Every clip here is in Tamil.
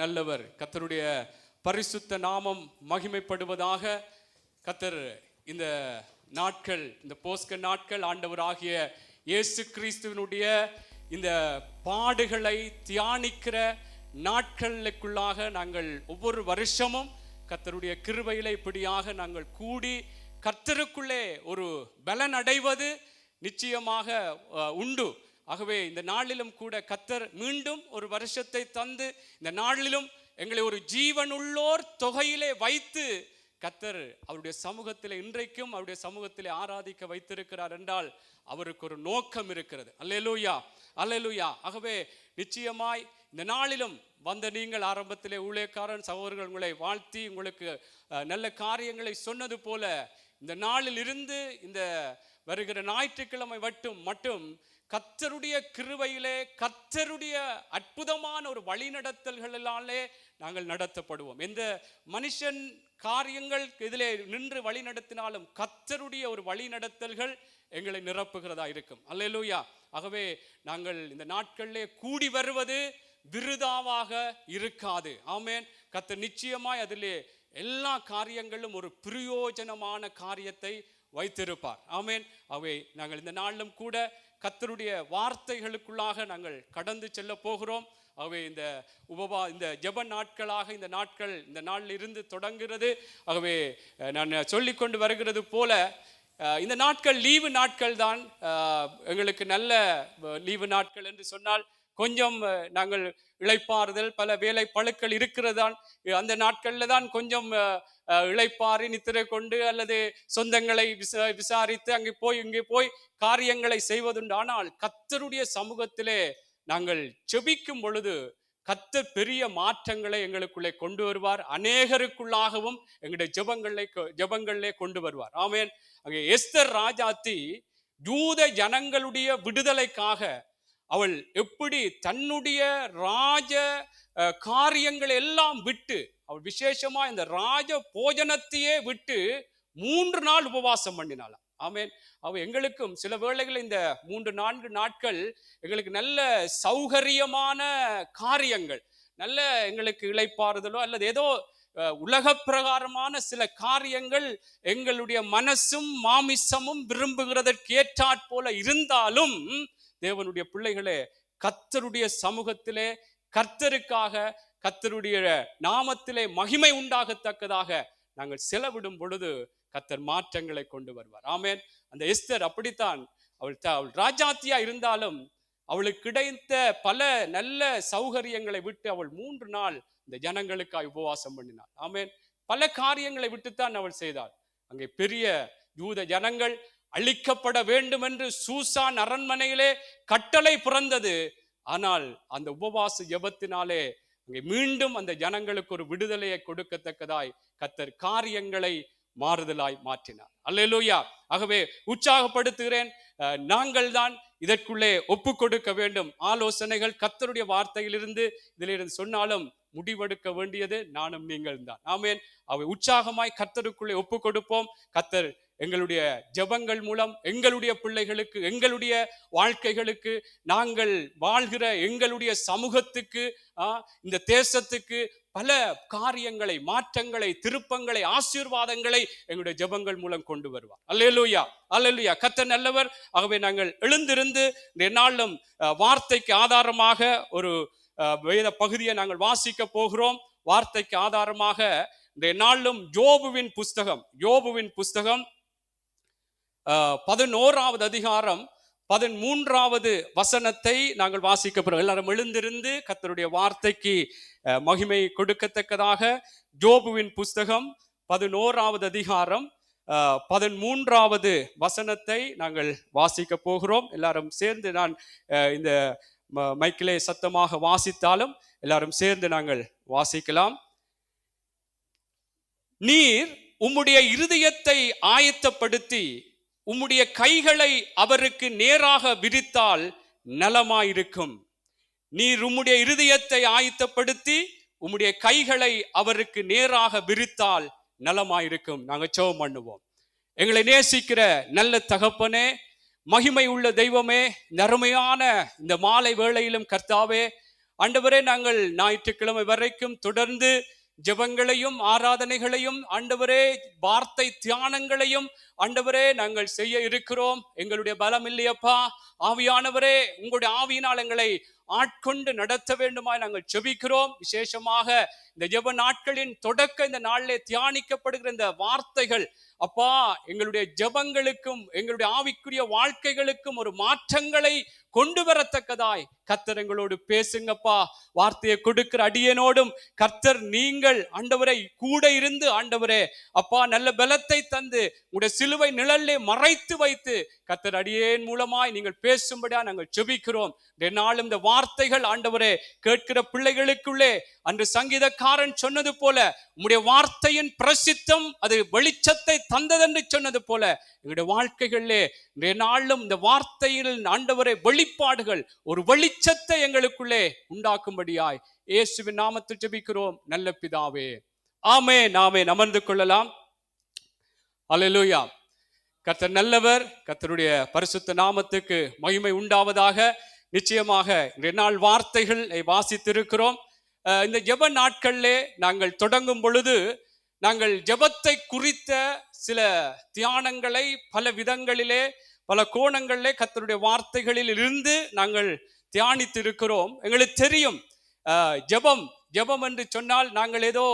நல்லவர். கர்த்தருடைய பரிசுத்த நாமம் மகிமைப்படுவதாக. கர்த்தர் இந்த நாட்கள், இந்த போஸ்க நாட்கள், ஆண்டவராகிய இயேசு கிறிஸ்துவினுடைய இந்த பாடுகளை தியானிக்கிற நாட்களுக்குள்ளாக நாங்கள் ஒவ்வொரு வருஷமும் கர்த்தருடைய கிருபையிலே இப்படியாக நாங்கள் கூடி கர்த்தருக்குள்ளே ஒரு பலன் அடைவது நிச்சயமாக உண்டு. ஆகவே இந்த நாளிலும் கூட கர்த்தர் மீண்டும் ஒரு வருஷத்தை தந்து இந்த நாளிலும் எங்களை ஒரு ஜீவனுள்ளோர் தொகையிலே வைத்து கர்த்தர் அவருடைய சமூகத்திலே இன்றைக்கும் அவருடைய சமூகத்திலே ஆராதிக்க வைத்திருக்கிறார் என்றால் அவருக்கு ஒரு நோக்கம் இருக்கிறது. அல்லேலூயா, அல்லேலூயா. ஆகவே நிச்சயமாய் இந்த நாளிலும் வந்த நீங்கள் ஆரம்பத்திலே ஊழியக்காரன் சகோதரர்கள் உங்களை வாழ்த்தி உங்களுக்கு நல்ல காரியங்களை சொன்னது போல இந்த நாளில் இருந்து இந்த வருகிற ஞாயிற்றுக்கிழமை மட்டும் கர்த்தருடைய கிருபையிலே கர்த்தருடைய அற்புதமான ஒரு வழிநடத்தல்களாலே நாங்கள் நடத்தப்படுவோம். எந்த மனுஷன் காரியங்கள் இதிலே நின்று வழி நடத்தினாலும் கர்த்தருடைய ஒரு வழிநடத்தல்கள் எங்களை நிரப்புகிறதா இருக்கும். அல்லேலூயா. ஆகவே நாங்கள் இந்த நாட்களிலே கூடி வருவது விருதாவாக இருக்காது. ஆமேன். கர்த்தர் நிச்சயமாய் அதிலே எல்லா காரியங்களும் ஒரு பிரயோஜனமான காரியத்தை வைத்திருப்பார். ஆமேன். ஆகவே நாங்கள் இந்த நாளிலும் கூட கர்த்தருடைய வார்த்தைகளுக்குள்ளாக நாங்கள் கடந்து செல்ல போகிறோம். ஆகவே இந்த ஜெப நாட்களாக இந்த நாளில் இருந்து தொடங்குகிறது. ஆகவே நான் சொல்லிக்கொண்டு வருகிறது போல இந்த நாட்கள் லீவு நாட்கள் தான். எங்களுக்கு நல்ல லீவு நாட்கள் என்று சொன்னால் கொஞ்சம் நாங்கள் இளைப்பாறுதல் பல வேலை பழுக்கள் இருக்கிறது தான். அந்த நாட்களில் தான் கொஞ்சம் இளைப்பாறி நித்திரை கொண்டு அல்லது சொந்தங்களை விசாரித்து அங்கே போய் இங்கே போய் காரியங்களை செய்வதுண்டு. ஆனால் கர்த்தருடைய சமூகத்திலே நாங்கள் செபிக்கும் பொழுது கர்த்தர் பெரிய மாற்றங்களை எங்களுக்குள்ளே கொண்டு வருவார். அநேகருக்குள்ளாகவும் எங்களுடைய ஜெபங்களிலே கொண்டு வருவார். ஆமேன். அங்கே எஸ்தர் ராஜாத்தி யூத ஜனங்களுடைய விடுதலைக்காக அவள் எப்படி தன்னுடைய ராஜ காரியங்களை எல்லாம் விட்டு அவள் விசேஷமா இந்த ராஜ போஜனத்தையே விட்டு 3 நாள் உபவாசம் பண்ணினாளாம். ஆமேன். அவ எங்களுக்கும் சில வேளைகள் இந்த 3-4 நாட்கள் எங்களுக்கு நல்ல சௌகரியமான காரியங்கள், நல்ல எங்களுக்கு இளைப்பாறுதலோ அல்லது ஏதோ உலக பிரகாரமான சில காரியங்கள் எங்களுடைய மனசும் மாமிசமும் விரும்புகிறதற்கு ஏற்றாற் போல இருந்தாலும் தேவனுடைய பிள்ளைகளே, கர்த்தருடைய சமூகத்திலே கர்த்தருக்காக கர்த்தருடைய நாமத்திலே மகிமை உண்டாகத்தக்கதாக நாங்கள் செலவிடும் பொழுது கர்த்தர் மாற்றங்களை கொண்டு வருவார். ஆமேன். அந்த எஸ்தர் அப்படித்தான். அவள் ராஜாத்தியா இருந்தாலும் அவளுக்கு கிடைத்த பல நல்ல சௌகரியங்களை விட்டு அவள் 3 நாள் இந்த ஜனங்களுக்காக உபவாசம் பண்ணினாள். ஆமேன். பல காரியங்களை விட்டுத்தான் அவள் செய்தாள். அங்கே பெரிய யூத ஜனங்கள் அழிக்கப்பட வேண்டும் என்று சூசான் அரண்மனையிலே கட்டளை பிறந்தது. ஆனால் அந்த உபவாச ஜெபத்தினாலே அங்கே மீண்டும் அந்த ஜனங்களுக்கு ஒரு விடுதலையை கொடுக்கத்தக்கதாய் கர்த்தர் காரியங்களை மாறுதலாய் மாற்றினார். அல்லேலூயா. ஆகவே உற்சாகப்படுத்துகிறேன். நாங்கள் தான் இதற்குள்ளே ஒப்பு கொடுக்க வேண்டும். ஆலோசனைகள் கர்த்தருடைய வார்த்தையிலிருந்து இதிலிருந்து சொன்னாலும் முடிவெடுக்க வேண்டியது நானும் நீங்கள் தான். ஆமேன். அவை உற்சாகமாய் கர்த்தருக்குள்ளே ஒப்பு கொடுப்போம். கர்த்தர் எங்களுடைய ஜெபங்கள் மூலம் எங்களுடைய பிள்ளைகளுக்கு, எங்களுடைய வாழ்க்கைகளுக்கு, நாங்கள் வாழ்கிற எங்களுடைய சமூகத்துக்கு, இந்த தேசத்துக்கு பல காரியங்களை, மாற்றங்களை, திருப்பங்களை, ஆசீர்வாதங்களை எங்களுடைய ஜெபங்கள் மூலம் கொண்டு வருவார். அல்லேலூயா, அல்லேலூயா. கர்த்தர் நல்லவர். ஆகவே நாங்கள் எழுந்திருந்து இந்த நாளும் வார்த்தைக்கு ஆதாரமாக ஒரு வேத பகுதியை நாங்கள் வாசிக்க போகிறோம். வார்த்தைக்கு ஆதாரமாக இந்த நாளும் யோபுவின் புஸ்தகம் 11வது அதிகாரம் 13வது வசனத்தை நாங்கள் வாசிக்க போகிறோம். எல்லாரும் எழுந்திருந்து கர்த்தருடைய வார்த்தைக்கு மகிமை கொடுக்கத்தக்கதாக யோபுவின் புஸ்தகம் 11வது அதிகாரம் 13வது வசனத்தை நாங்கள் வாசிக்க போகிறோம். எல்லாரும் சேர்ந்து, நான் இந்த மைக்கிலே சத்தமாக வாசித்தாலும் எல்லாரும் சேர்ந்து நாங்கள் வாசிக்கலாம். நீர் உம்முடைய இருதயத்தை ஆயத்தப்படுத்தி உம்முடைய கைகளை அவருக்கு நேராக விரித்தால் நலமாயிருக்கும். நீர் உம்முடைய இருதயத்தை ஆயத்தப்படுத்தி உம்முடைய கைகளை அவருக்கு நேராக விரித்தால் நலமாயிருக்கும். நாங்கள் ஜெபம் பண்ணுவோம். எங்களை நேசிக்கிற நல்ல தகப்பனே, மகிமை உள்ள தெய்வமே, நறுமையான இந்த மாலை வேளையிலும் கர்த்தாவே, ஆண்டவரே, நாங்கள் ஞாயிற்றுக்கிழமை வரைக்கும் தொடர்ந்து ஜெபங்களையும் ஆராதனைகளையும் ஆண்டவரே வார்த்தை தியானங்களையும் ஆண்டவரே நாங்கள் செய்ய இருக்கிறோம். எங்களுடைய பலம் இல்லையப்பா. ஆவியானவரே, உங்களுடைய ஆவியினால் எங்களை ஆட்கொண்டு நடத்த வேண்டுமாய் நாங்கள் ஜெபிக்கிறோம். விசேஷமாக இந்த ஜெப நாட்களின் தொடக்க இந்த நாளிலே தியானிக்கப்படுகிற இந்த வார்த்தைகள் அப்பா, எங்களுடைய ஜெபங்களுக்கும் எங்களுடைய ஆவிக்குரிய வாழ்க்கைகளுக்கும் ஒரு மாற்றங்களை கொண்டு வரத்தக்கதாய் கர்த்தர் எங்களோடு பேசுங்கப்பா. வார்த்தையை கொடுக்கிற அடியனோடும் கர்த்தர் நீங்கள் ஆண்டவரை கூட இருந்து ஆண்டவரே அப்பா நல்ல பலத்தை தந்து உங்களுடைய சிலுவை நிழலிலே மறைத்து வைத்து கர்த்தர் அடியேன் மூலமாய் நீங்கள் பேசும்படியா நாங்கள் ஜெபிக்கிறோம். நாளும் இந்த வார்த்தைகள் ஆண்டவரே கேட்கிற பிள்ளைகளுக்குள்ளே அன்று சங்கீதக்காரன் சொன்னது போல உம்முடைய வார்த்தையின் பிரசித்தம் அது வெளிச்சத்தை தந்ததென்று சொன்னது போல எங்களுடைய வாழ்க்கைகளிலே இன்றைய நாளும் இந்த வார்த்தையில் ஆண்டவரே வெளிப்பாடுகள் ஒரு வெளிச்சத்தை எங்களுக்குள்ளே உண்டாக்கும்படியாய் இயேசுவின் நாமத்தில் ஜெபிக்கிறோம் நல்ல பிதாவே, ஆமென். ஆமென். அமர்ந்து கொள்ளலாம். அல்லேலூயா. கர்த்தர் நல்லவர். கர்த்தருடைய பரிசுத்த நாமத்துக்கு மகிமை உண்டாவதாக. நிச்சயமாக இன்றைய நாள் வார்த்தைகளை வாசித்திருக்கிறோம். இந்த ஜெப நாட்களிலே நாங்கள் தொடங்கும் பொழுது நாங்கள் ஜெபத்தை குறித்த சில தியானங்களை பல விதங்களிலே பல கோணங்களிலே கர்த்தருடைய வார்த்தைகளில் இருந்து நாங்கள் தியானித்து இருக்கிறோம். எங்களுக்கு தெரியும் ஜெபம் என்று சொன்னால் நாங்கள் ஏதோ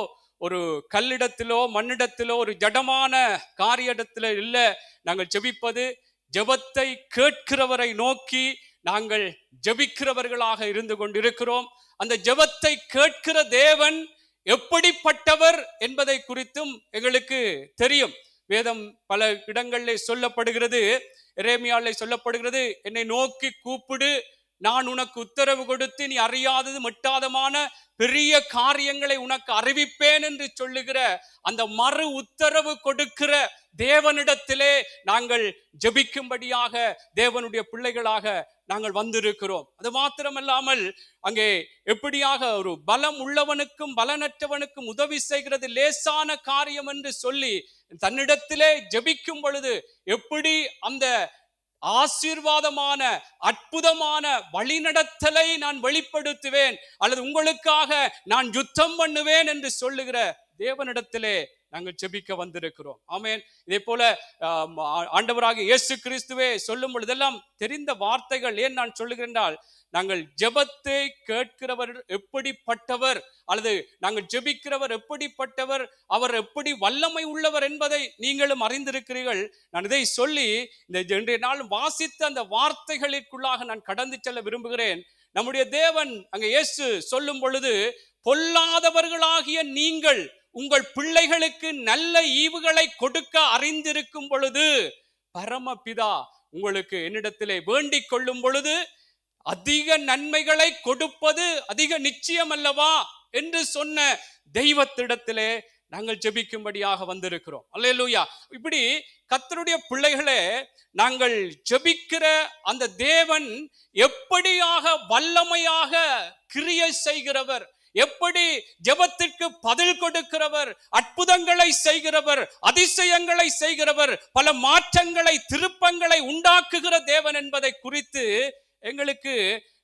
ஒரு கல்லிடத்திலோ மண்ணிடத்திலோ ஒரு ஜடமான காரியத்திலோ இல்லை. நாங்கள் ஜெபிப்பது ஜெபத்தை கேட்கிறவரை நோக்கி நாங்கள் ஜெபிக்கிறவர்களாக இருந்து கொண்டிருக்கிறோம். அந்த ஜெபத்தை கேட்கிற தேவன் எப்படிப்பட்டவர் என்பதை குறித்தும் எங்களுக்கு தெரியும். வேதம் பல இடங்களிலே சொல்லப்படுகிறது. எரேமியாவிலே சொல்லப்படுகிறது, என்னை நோக்கி கூப்பிடு, நான் உனக்கு உத்தரவு கொடுத்து நீ அறியாதது மட்டாதமான பெரிய காரியங்களை உனக்கு அறிவிப்பேன் என்று சொல்லுகிற அந்த மறு உத்தரவு கொடுக்கிற தேவனிடத்திலே நாங்கள் ஜெபிக்கும்படியாக தேவனுடைய பிள்ளைகளாக நாங்கள் வந்திருக்கிறோம். அது மாத்திரமல்லாமல் அங்கே எப்படியாக ஒரு பலம் உள்ளவனுக்கும் பலனற்றவனுக்கும் உதவி செய்கிறது லேசான காரியம் என்று சொல்லி தன்னிடத்திலே ஜெபிக்கும் பொழுது எப்படி அந்த ஆசீர்வாதமான அற்புதமான வழிநடத்தலை நான் வெளிப்படுத்துவேன் அல்லது உங்களுக்காக நான் யுத்தம் பண்ணுவேன் என்று சொல்லுகிற தேவனிடத்திலே நாங்கள் ஜெபிக்க வந்திருக்கிறோம். ஆமென். இதே போல ஆண்டவராக இயேசு கிறிஸ்துவே சொல்லும் பொழுதெல்லாம் தெரிந்த வார்த்தைகள். ஏன் நான் சொல்லுகிறேன், நாங்கள் ஜெபத்தை கேட்கிறவர் எப்படிப்பட்டவர் அல்லது நாங்கள் ஜெபிக்கிறவர் எப்படிப்பட்டவர், அவர் எப்படி வல்லமை உள்ளவர் என்பதை நீங்களும் அறிந்திருக்கிறீர்கள். நான் இதை சொல்லி இந்த இன்றைய நாள் வாசித்த அந்த வார்த்தைகளுக்குள்ளாக நான் கடந்து செல்ல விரும்புகிறேன். நம்முடைய தேவன் அங்கே இயேசு சொல்லும் பொழுது, பொல்லாதவர்களாகிய நீங்கள் உங்கள் பிள்ளைகளுக்கு நல்ல ஈவுகளை கொடுக்க அறிந்திருக்கும் பொழுது பரமபிதா உங்களுக்கு என்னிடத்திலே வேண்டிக் கொள்ளும் பொழுது அதிக நன்மைகளை கொடுப்பது அதிக நிச்சயம் அல்லவா என்று சொன்ன தெய்வத்திடத்திலே நாங்கள் ஜெபிக்கும்படியாக வந்திருக்கிறோம். அல்லேலூயா. இப்படி கர்த்தருடைய பிள்ளைகளே, நாங்கள் ஜெபிக்கிற அந்த தேவன் எப்படியாக வல்லமையாக கிரியை செய்கிறவர், எப்படி ஜெபத்திற்கு பதில் கொடுக்கிறவர், அற்புதங்களை செய்கிறவர், அதிசயங்களை செய்கிறவர், பல மாற்றங்களை திருப்பங்களை உண்டாக்குகிற தேவன் என்பதை குறித்து எங்களுக்கு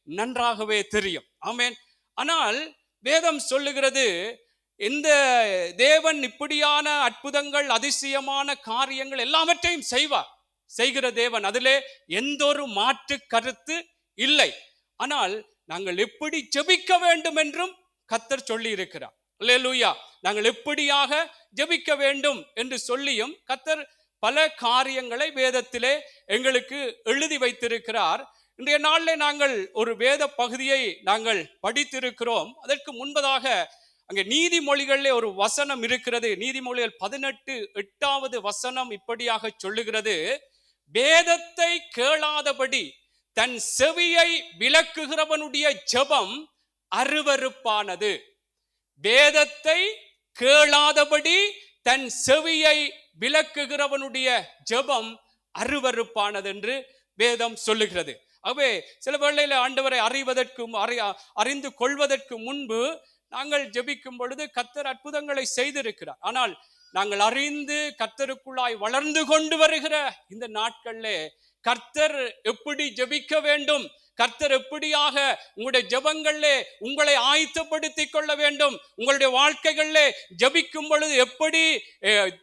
நன்றாகவே தெரியும். ஆமென். ஆனால் வேதம் சொல்லுகிறது, இந்த தேவன் இப்படியான அற்புதங்கள் அதிசயமான காரியங்கள் எல்லாவற்றையும் செய்கிற தேவன், அதிலே எந்த ஒரு மாற்று கருத்து இல்லை. ஆனால் நாங்கள் எப்படி ஜெபிக்க வேண்டும் என்றும் கர்த்தர் சொல்லி இருக்கிறார். அல்லேலூயா. நாங்கள் எப்படியாக ஜெபிக்க வேண்டும் என்று சொல்லியும் கர்த்தர் பல காரியங்களை வேதத்திலே எங்களுக்கு எழுதி வைத்திருக்கிறார். இன்றைய நாளில் நாங்கள் ஒரு வேத பகுதியை நாங்கள் படித்திருக்கிறோம். அதற்கு முன்பதாக அங்கே நீதிமொழிகளிலே ஒரு வசனம் இருக்கிறது. நீதிமொழிகள் 18:8 வசனம் இப்படியாக சொல்லுகிறது, வேதத்தை கேளாதபடி தன் செவியை விலக்குகிறவனுடைய ஜெபம் அருவருப்பானது. வேதத்தை கேளாதபடி தன் செவியை விலக்குகிறவனுடைய ஜெபம் அருவருப்பானது என்று வேதம் சொல்லுகிறது. ஆகவே சில வேளையில ஆண்டவரை அறிந்து கொள்வதற்கு முன்பு நாங்கள் ஜெபிக்கும் பொழுது கர்த்தர் அற்புதங்களை செய்திருக்கிறார். ஆனால் நாங்கள் அறிந்து கர்த்தருக்குள்ளாய் வளர்ந்து கொண்டு வருகிற இந்த நாட்களிலே கர்த்தர் எப்படி ஜெபிக்க வேண்டும், கர்த்தர் எப்படியாக உங்களுடைய ஜெபங்களிலே உங்களை ஆயத்தப்படுத்திக் கொள்ள வேண்டும், உங்களுடைய வாழ்க்கைகளிலே ஜெபிக்கும் பொழுது எப்படி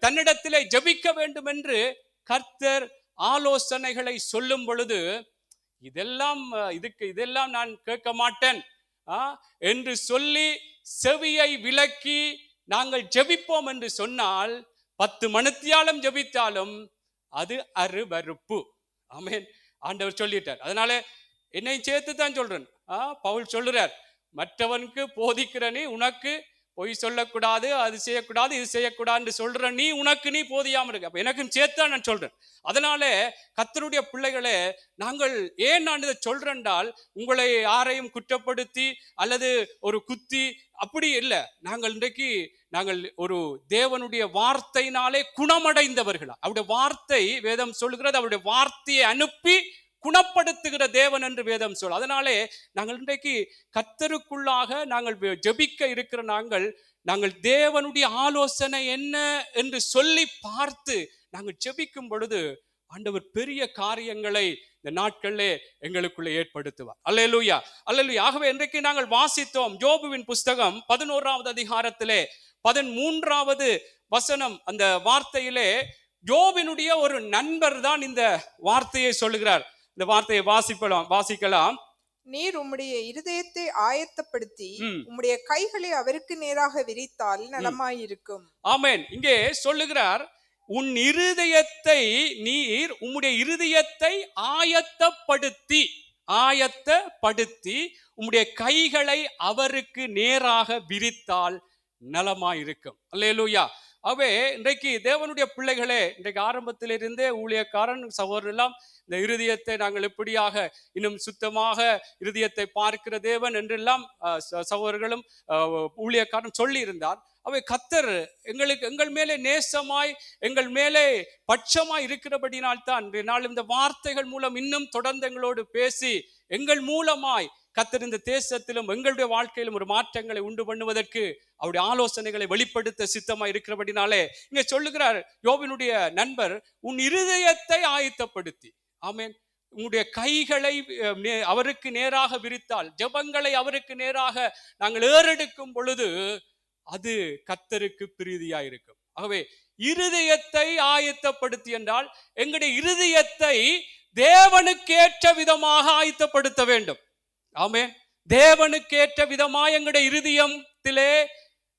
தன்னிடத்திலே ஜெபிக்க வேண்டும் என்று கர்த்தர் ஆலோசனைகளை சொல்லும் பொழுது, இதெல்லாம் நான் கேட்க மாட்டேன் என்று சொல்லி செவியை விலக்கி நாங்கள் ஜெபிப்போம் என்று சொன்னால் 10 மணித்தியாலம் ஜெபித்தாலும் அது அருவருப்பு. ஆமென். ஆண்டவர் சொல்லிட்டார். அதனால என்னை சேர்த்து தான் சொல்றேன். பவுல் சொல்லுறார், மற்றவனுக்கு போதிக்கிற நீ உனக்கு பொய் சொல்லக்கூடாது, அது செய்யக்கூடாது, இது செய்யக்கூடாது சொல்ற நீ உனக்கு நீ போதியாம இருக்க. அப்ப எனக்கும் சேர்த்தான் நான் சொல்றேன். அதனால கர்த்தருடைய பிள்ளைகளே, நாங்கள் ஏன் நான் இதை சொல்றேன்டால் உங்களை யாரையும் குற்றப்படுத்தி அல்லது ஒரு குத்தி அப்படி இல்லை. நாங்கள் ஒரு தேவனுடைய வார்த்தையினாலே குணமடைந்தவர்களா. அவருடைய வார்த்தை வேதம் சொல்லுகிறது, அவருடைய வார்த்தையை அனுப்பி குணப்படுத்துகிற தேவன் என்று வேதம் சொல். அதனாலே நாங்கள் இன்றைக்கு கர்த்தருக்குள்ளாக நாங்கள் ஜெபிக்க இருக்கிற நாங்கள் தேவனுடைய ஆலோசனை என்ன என்று சொல்லி பார்த்து நாங்கள் ஜெபிக்கும் பொழுது ஆண்டவர் பெரிய காரியங்களை இந்த நாட்களிலே எங்களுக்குள்ளே ஏற்படுத்துவார். அல்லேலூயா, அல்லேலூயா. ஆகவே இன்றைக்கு நாங்கள் வாசித்தோம் யோபுவின் புஸ்தகம் 11வது அதிகாரத்திலே 13வது வசனம். அந்த வார்த்தையிலே யோபினுடைய ஒரு நண்பர் தான் இந்த வார்த்தையை சொல்லுகிறார். இந்த வார்த்தையை வாசிக்கலாம். நீர் உம்முடைய இருதயத்தை ஆயத்தப்படுத்தி உம்முடைய கைகளை அவருக்கு நேராக விரித்தால் நலமாயிருக்கும். ஆமென். இங்கே சொல்லுகிறார், உன் இருதயத்தை நீர் உம்முடைய இருதயத்தை ஆயத்தப்படுத்தி உம்முடைய கைகளை அவருக்கு நேராக விரித்தால் நலமாயிருக்கும். அல்லேலூயா. அவே இன்றைக்கு தேவனுடைய பிள்ளைகளே, இன்றைக்கு ஆரம்பத்திலிருந்தே ஊழியக்காரன் சகோதரர் எல்லாம் இந்த இருதயத்தை நாங்கள் எப்படியாக இன்னும் சுத்தமாக இருதயத்தை பார்க்கிற தேவன் என்றெல்லாம் சகோதரர்களும் ஊழியக்காரன் சொல்லி இருந்தார். அவை கர்த்தர் எங்கள் மேலே நேசமாய் எங்கள் மேலே பட்சமாய் இருக்கிறபடினால்தான் நாள் இந்த வார்த்தைகள் மூலம் இன்னும் தொடர்ந்து எங்களோடு பேசி எங்கள் மூலமாய் கர்த்தர் இந்த தேசத்திலும் எங்களுடைய வாழ்க்கையிலும் ஒரு மாற்றங்களை உண்டு பண்ணுவதற்கு அவருடைய ஆலோசனைகளை வெளிப்படுத்த சித்தமாய் இருக்கிறபடினாலே இங்க சொல்லுகிறார் யோபினுடைய நண்பர், உன் இருதயத்தை ஆயத்தப்படுத்தி. ஆமென். உங்களுடைய கைகளை அவருக்கு நேராக விரித்தால், ஜெபங்களை அவருக்கு நேராக நாங்கள் ஏறெடுக்கும் பொழுது அது கர்த்தருக்கு பிரீதியாயிருக்கும். ஆகவே இருதயத்தை ஆயத்தப்படுத்தி என்றால் எங்களுடைய இருதயத்தை தேவனுக்கேற்ற விதமாக ஆயத்தப்படுத்த வேண்டும். ஆமென். தேவனுக்கேற்ற விதமாக எங்களுடைய இருதயத்திலே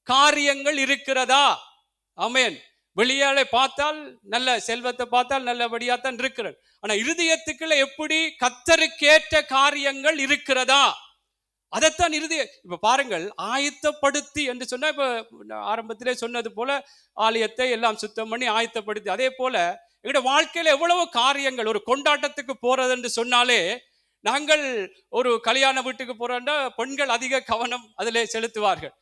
காரியங்கள் இருக்கிறதா? ஆமென். வெளியாலே பார்த்தால் நல்ல செல்வத்தை பார்த்தால் நல்லபடியாத்தான் இருக்கிறது. ஆனா இருதயத்துக்குள்ள எப்படி கர்த்தருக்கேற்ற காரியங்கள் இருக்கிறதா? அதைத்தான் இப்ப பாருங்கள், ஆயத்தப்படுத்தி என்று சொன்னா, இப்ப ஆரம்பத்திலே சொன்னது போல ஆலயத்தை எல்லாம் சுத்தம் பண்ணி ஆயத்தப்படுத்தி, அதே போல எங்களுடைய வாழ்க்கையில எவ்வளவு காரியங்கள். ஒரு கொண்டாட்டத்துக்கு போறது என்று சொன்னாலே, நாங்கள் ஒரு கல்யாண வீட்டுக்கு போறோம்னா பெண்கள் அதிக கவனம் அதிலே செலுத்துவார்கள்.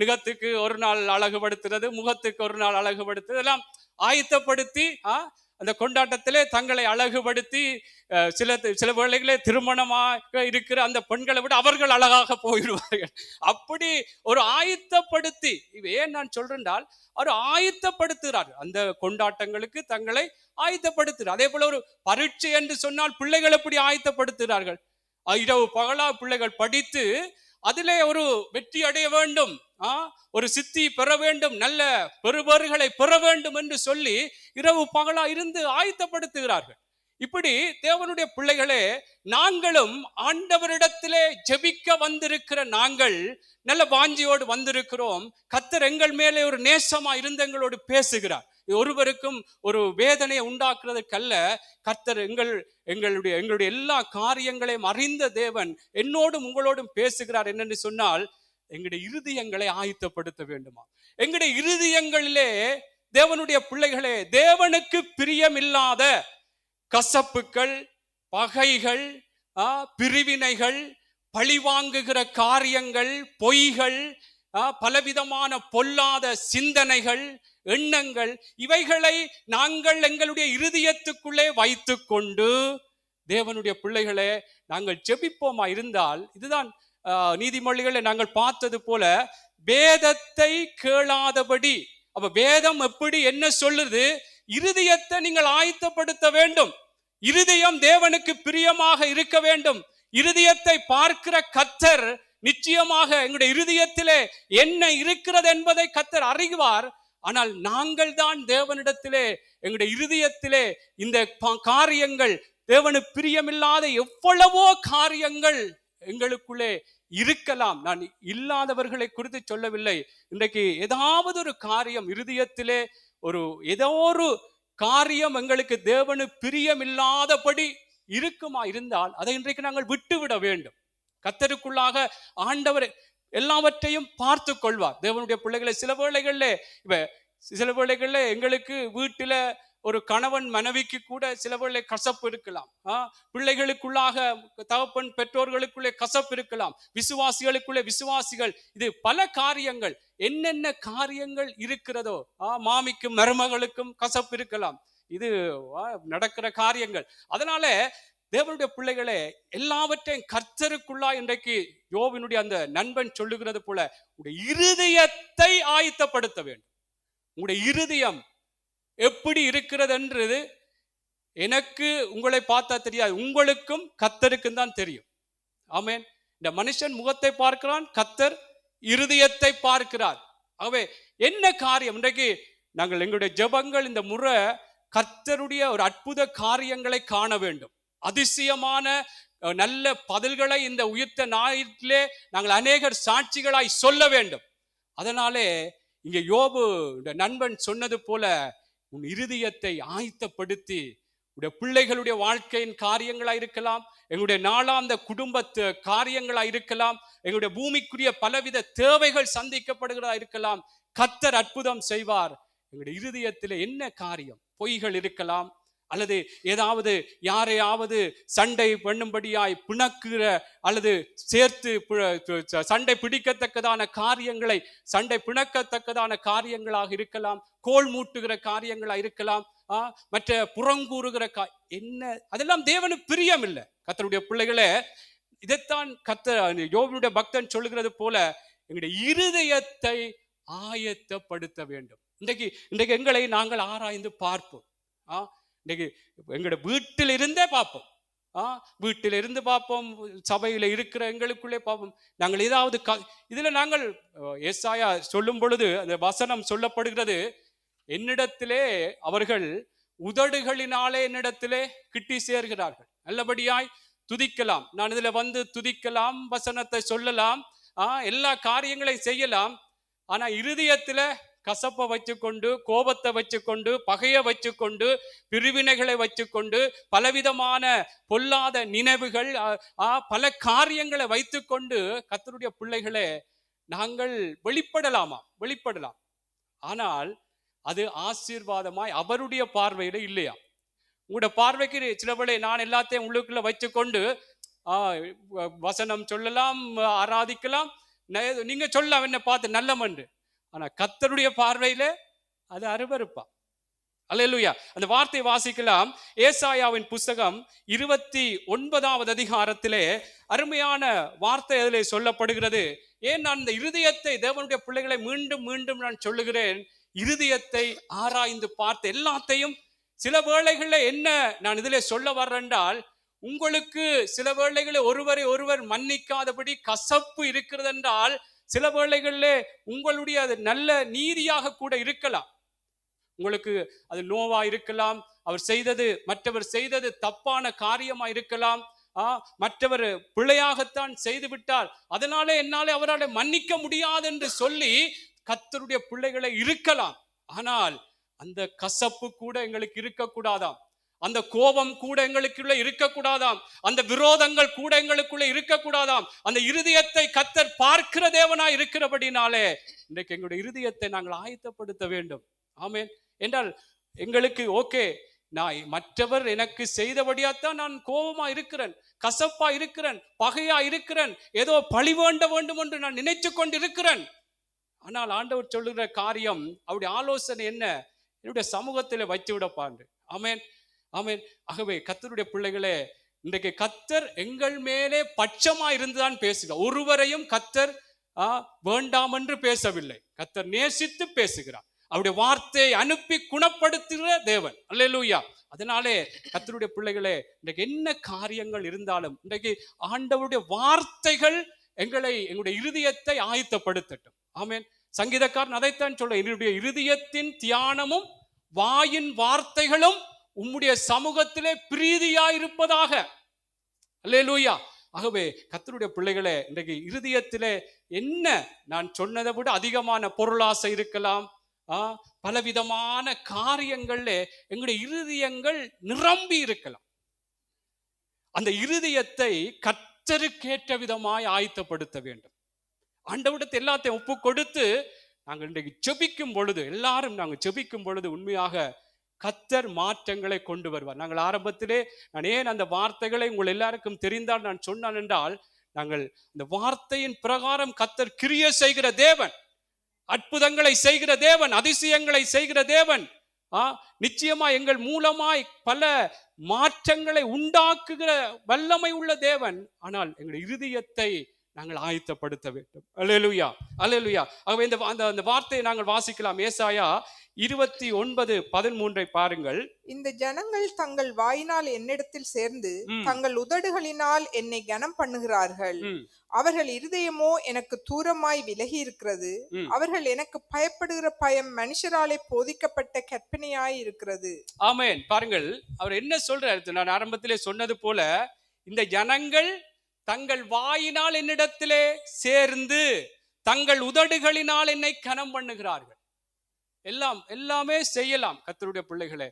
நிகத்துக்கு ஒரு நாள் அழகுபடுத்துறது, முகத்துக்கு ஒரு நாள் அழகுபடுத்துறது எல்லாம் ஆயத்தப்படுத்தி அந்த கொண்டாட்டத்திலே தங்களை அழகுபடுத்தி சில வேளைகளே திருமணமாக இருக்கிற அந்த பெண்களை விட அவர்கள் அழகாக போயிடுவார்கள். அப்படி ஒரு ஆயத்தப்படுத்தி, ஏன் நான் சொல்றேன்னால் அவர் ஆயத்தப்படுத்துகிறார் அந்த கொண்டாட்டங்களுக்கு, தங்களை ஆயத்தப்படுத்துகிறார். அதே போல ஒரு பரீட்சை என்று சொன்னால் பிள்ளைகள் எப்படி ஆயத்தப்படுத்துகிறார்கள்? இரவு பகலா பிள்ளைகள் படித்து அதிலே ஒரு வெற்றி அடைய வேண்டும், ஒரு சித்தி பெற வேண்டும், நல்ல பெறுபேறுகளை பெற வேண்டும் என்று சொல்லி இரவு பகலா இருந்து ஆயத்தப்படுத்துகிறார்கள். இப்படி தேவனுடைய பிள்ளைகளே, நாங்களும் ஆண்டவரிடத்திலே ஜெபிக்க வந்திருக்கிற நாங்கள் நல்ல வாஞ்சியோடு வந்திருக்கிறோம். கர்த்தர் எங்கள் மேலே ஒரு நேசமா இருந்து எங்களோடு பேசுகிறார். ஒருவருக்கும் ஒரு வேதனையை உண்டாக்குறதுக்கல்ல, கர்த்தர் எங்களுடைய எல்லா காரியங்களையும் அறிந்த தேவன் என்னோடும் உங்களோடும் பேசுகிறார். என்னென்னு சொன்னால், எங்களுடைய இருதயங்களை ஆயத்தப்படுத்த வேண்டுமா? எங்களுடைய இருதயங்களிலே தேவனுடைய பிள்ளைகளே, தேவனுக்கு பிரியமில்லாத கசப்புகள், பகைகள், பிரிவினைகள், பழிவாங்குகிற காரியங்கள், பொய்கள், பலவிதமான பொல்லாத சிந்தனைகள், எண்ணங்கள், இவைகளை நாங்கள் எங்களுடைய இருதயத்துக்குள்ளே வைத்து கொண்டு தேவனுடைய பிள்ளைகளே நாங்கள் ஜெபிப்போமா இருந்தால், இதுதான் நீதிமொழிகளை நாங்கள் பார்த்தது போல, வேதத்தை கேளாதபடி. அப்ப வேதம் எப்படி என்ன சொல்லுது? இருதயத்தை நீங்கள் ஆயத்தப்படுத்த வேண்டும். இருதயம் தேவனுக்கு பிரியமாக இருக்க வேண்டும். இருதயத்தை பார்க்கிற கர்த்தர் நிச்சயமாக எங்களுடைய இருதயத்திலே என்ன இருக்கிறது என்பதை கர்த்தர் அறிவார். ஆனால் நாங்கள் தான் தேவனிடத்திலே எங்களுடைய இருதயத்திலே இந்த காரியங்கள், தேவனுக்கு பிரியமில்லாத எவ்வளவோ காரியங்கள் எங்களுக்குள்ளே இருக்கலாம். நான் இல்லாதவர்களை குறித்து சொல்லவில்லை. இன்றைக்கு ஏதாவது ஒரு காரியம் இருதயத்திலே ஏதோ ஒரு காரியம் எங்களுக்கு தேவனுக்கு பிரியமில்லாதபடி இருக்குமா இருந்தால் அதை இன்றைக்கு நாங்கள் விட்டுவிட வேண்டும். கர்த்தருக்குள்ளாக ஆண்டவர் எல்லாவற்றையும் பார்த்து கொள்வார். தேவனுடைய பிள்ளைகளை சில வேளைகள்ல எங்களுக்கு வீட்டில ஒரு கணவன் மனைவிக்கு கூட சில வேளை கசப்பு இருக்கலாம். பிள்ளைகளுக்குள்ளாக தகப்பன் பெற்றோர்களுக்குள்ளே கசப்பு இருக்கலாம். விசுவாசிகள், இது பல காரியங்கள், என்னென்ன காரியங்கள் இருக்கிறதோ, மாமிக்கும் மருமகளுக்கும் கசப்பு இருக்கலாம். இது நடக்கிற காரியங்கள். அதனால தேவனுடைய பிள்ளைகளே, எல்லாவற்றையும் கர்த்தருக்குள்ளா இன்றைக்கு யோபினுடைய அந்த நண்பன் சொல்லுகிறது போல உங்களுடைய இருதயத்தை ஆயத்தப்படுத்த வேண்டும். உங்களுடைய இருதயம் எப்படி இருக்கிறது என்றது எனக்கு உங்களை பார்த்தா தெரியாது, உங்களுக்கும் கர்த்தருக்கும் தான் தெரியும். ஆமென். இந்த மனுஷன் முகத்தை பார்க்கிறான், கர்த்தர் இருதயத்தை பார்க்கிறார். ஆகவே என்ன காரியம் இன்றைக்கு நாங்கள் எங்களுடைய ஜெபங்கள் இந்த முறை கர்த்தருடைய ஒரு அற்புத காரியங்களை காண வேண்டும். அதிசயமான நல்ல பதில்களை இந்த உயிர்த்த ஞாயிற்றிலே நாங்கள் அநேகர் சாட்சிகளாய் சொல்ல வேண்டும். அதனாலே இங்க யோபு நண்பன் சொன்னது போல உன் இருதயத்தை ஆயத்தப்படுத்தி உடைய பிள்ளைகளுடைய வாழ்க்கையின் காரியங்களா இருக்கலாம், எங்களுடைய நாளாந்த குடும்பத்து காரியங்களா இருக்கலாம், எங்களுடைய பூமிக்குரிய பலவித தேவைகள் சந்திக்கப்படுகிறதா இருக்கலாம். கர்த்தர் அற்புதம் செய்வார். எங்களுடைய இருதயத்திலே என்ன காரியம், பொய்கள் இருக்கலாம், அல்லது ஏதாவது யாரையாவது சண்டை பண்ணும்படியாய் பிணக்குற அல்லது சேர்த்து சண்டை பிடிக்கத்தக்கதான காரியங்களை, சண்டை பிணக்கத்தக்கதான காரியங்களாக இருக்கலாம், கோல் மூட்டுகிற காரியங்களா இருக்கலாம், மற்ற புறங்கூறுகிற என்ன, அதெல்லாம் தேவனுக்கு பிரியம் இல்லை. கர்த்தருடைய பிள்ளைகளே, இதைத்தான் கர்த்தர் யோபுடைய பக்தன் சொல்லுகிறது போல எங்களுடைய இருதயத்தை ஆயத்தப்படுத்த வேண்டும். இன்றைக்கு எங்களை நாங்கள் ஆராய்ந்து பார்ப்போம். இன்னைக்கு எங்களோட வீட்டில் இருந்தே பார்ப்போம். வீட்டில் இருந்து பார்ப்போம், சபையில இருக்கிற எங்களுக்குள்ளே பார்ப்போம். நாங்கள் ஏதாவது இதுல நாங்கள் ஏசாயா சொல்லும் பொழுது அந்த வசனம் சொல்லப்படுகிறது, என்னிடத்திலே அவர்கள் உதடுகளினாலே என்னிடத்திலே கிட்டி சேர்கிறார்கள். நல்லபடியாய் துதிக்கலாம், நான் இதுல வந்து துதிக்கலாம், வசனத்தை சொல்லலாம், எல்லா காரியங்களையும் செய்யலாம். ஆனா இருதயத்துல கசப்பை வச்சுக்கொண்டு, கோபத்தை வச்சுக்கொண்டு, பகையை வச்சுக்கொண்டு, பிரிவினைகளை வச்சுக்கொண்டு, பலவிதமான பொல்லாத நினைவுகள், பல காரியங்களை வைத்துக்கொண்டு கர்த்தருடைய பிள்ளைகளே நாங்கள் வெளிப்படலாம். ஆனால் அது ஆசீர்வாதமாய் அவருடைய பார்வையில இல்லையா. உங்களோட பார்வைக்கு சில வேளை நான் எல்லாத்தையும் உள்ளுக்குள்ள வச்சுக்கொண்டு வசனம் சொல்லலாம், ஆராதிக்கலாம், நீங்க சொல்லலாம் என்ன பார்த்து நல்லமன்று. ஆனா கர்த்தருடைய பார்வையில அது அருவருப்பா. அல்லேலூயா. அந்த வார்த்தையை வாசிக்கலாம். ஏசாயாவின் புஸ்தகம் 29வது அதிகாரத்திலே அருமையான வார்த்தை அதிலே சொல்லப்படுகிறது. ஏன் நான் இந்த இருதயத்தை, தேவனுடைய பிள்ளைகளை மீண்டும் மீண்டும் நான் சொல்லுகிறேன், இருதயத்தை ஆராய்ந்து பார்த்து எல்லாத்தையும். சில வேளைகளில் என்ன நான் இதிலே சொல்ல வர்றேன்றால், உங்களுக்கு சில வேளைகளில் ஒருவர் மன்னிக்காதபடி கசப்பு இருக்கிறது என்றால், சில வேளைகளிலே உங்களுடைய அது நல்ல நீதியாக கூட இருக்கலாம். உங்களுக்கு அது நோவா இருக்கலாம், மற்றவர் செய்தது தப்பான காரியமா இருக்கலாம், மற்றவர் பிழையாகத்தான் செய்து விட்டார், அதனாலே என்னாலே அவரால் மன்னிக்க முடியாது என்று சொல்லி கர்த்தருடைய பிள்ளைகளை இருக்கலாம். ஆனால் அந்த கசப்பு கூட எங்களுக்கு இருக்கக்கூடாதாம், அந்த கோபம் கூட எங்களுக்குள்ள இருக்கக்கூடாதாம், அந்த விரோதங்கள் கூட எங்களுக்குள்ள இருக்கக்கூடாதாம். அந்த இருதயத்தை கர்த்தர் பார்க்கிற தேவனா இருக்கிறபடினாலே இன்றைக்கு எங்களுடைய இருதயத்தை நாங்கள் ஆயத்தப்படுத்த வேண்டும். ஆமென். என்றால் எங்களுக்கு ஓகே, நான் மற்றவர் எனக்கு செய்தபடியாத்தான் நான் கோபமா இருக்கிறேன், கசப்பா இருக்கிறேன், பகையா இருக்கிறேன், ஏதோ பழி வேண்டும் என்று நான் நினைச்சு கொண்டு இருக்கிறேன். ஆனால் ஆண்டவர் சொல்லுகிற காரியம், அவருடைய ஆலோசனை என்ன? என்னுடைய சமூகத்தில் வச்சு விடப்பாண்டு. ஆமென், ஆமென். ஆகவே கர்த்தருடைய பிள்ளைகளே, இன்றைக்கு கர்த்தர் எங்கள் மேலே பட்சமா இருந்துதான் பேசுகிறார். ஒருவரையும் கர்த்தர் வேண்டாம் என்று பேசவில்லை, கர்த்தர் நேசித்து பேசுகிறார். அவருடைய வார்த்தையை அனுப்பி குணப்படுத்துகிற தேவன். அல்லேலூயா. அதனாலே கர்த்தருடைய பிள்ளைகளே, இன்றைக்கு என்ன காரியங்கள் இருந்தாலும் இன்றைக்கு ஆண்டவருடைய வார்த்தைகள் எங்களுடைய இருதயத்தை ஆயத்தப்படுத்தட்டும். ஆமென். சங்கீதக்காரன் அதைத்தான் சொல்ல, என்னுடைய இருதயத்தின் தியானமும் வாயின் வார்த்தைகளும் உம்முடைய சமூகத்திலே பிரீதியாயிருப்பதாக. அல்லேலூயா. ஆகவே கர்த்தருடைய பிள்ளைகளே, இன்றைக்கு இருதயத்திலே என்ன, நான் சொன்னதை விட அதிகமான பொருளாசை இருக்கலாம், பலவிதமான காரியங்கள்ல எங்களுடைய இருதயங்கள் நிரம்பி இருக்கலாம். அந்த இருதயத்தை கர்த்தருக்கேற்ற விதமாய் ஆயத்தப்படுத்த வேண்டும். ஆண்டவரிடத்தை எல்லாத்தையும் ஒப்பு கொடுத்து நாங்கள் இன்றைக்கு ஜெபிக்கும் பொழுது, எல்லாரும் நாங்கள் ஜெபிக்கும் பொழுது உண்மையாக கர்த்தர் மாற்றங்களை கொண்டு வருவார். நாங்கள் ஆரம்பத்திலே, நான் ஏன் அந்த வார்த்தைகளை உங்கள் எல்லாருக்கும் தெரிந்தால் நான் சொன்னான் என்றால், நாங்கள் இந்த வார்த்தையின் பிரகாரம் கர்த்தர் கிரியை செய்கிற தேவன், அற்புதங்களை செய்கிற தேவன், அதிசயங்களை செய்கிற தேவன். நிச்சயமா எங்கள் மூலமாய் பல மாற்றங்களை உண்டாக்குகிற வல்லமை உள்ள தேவன். ஆனால் எங்கள் இருதயத்தை நாங்கள் ஆயத்தப்படுத்த வேண்டும். அல்லேலூயா, அல்லேலூயா. ஆகவே அந்த வார்த்தையை நாங்கள் வாசிக்கலாம். ஏசாயா 29:13 பாருங்கள். இந்த ஜனங்கள் தங்கள் வாயினால் என்னிடத்தில் சேர்ந்து தங்கள் உதடுகளினால் என்னை கனம் பண்ணுகிறார்கள். அவர்கள் இருதயமோ எனக்கு தூரமாய் விலகி இருக்கிறது. அவர்கள் எனக்கு பயப்படுகிற பயம் மனுஷராலே போதிக்கப்பட்ட கற்பனையாய் இருக்கிறது. ஆமென். பாருங்கள், அவர் என்ன சொல்றாரு. நான் ஆரம்பத்திலே சொன்னது போல, இந்த ஜனங்கள் தங்கள் வாயினால் என்னிடத்திலே சேர்ந்து தங்கள் உதடுகளினால் என்னை கனம் பண்ணுகிறார்கள். எல்லாமே செய்யலாம் கர்த்தருடைய பிள்ளைகளே.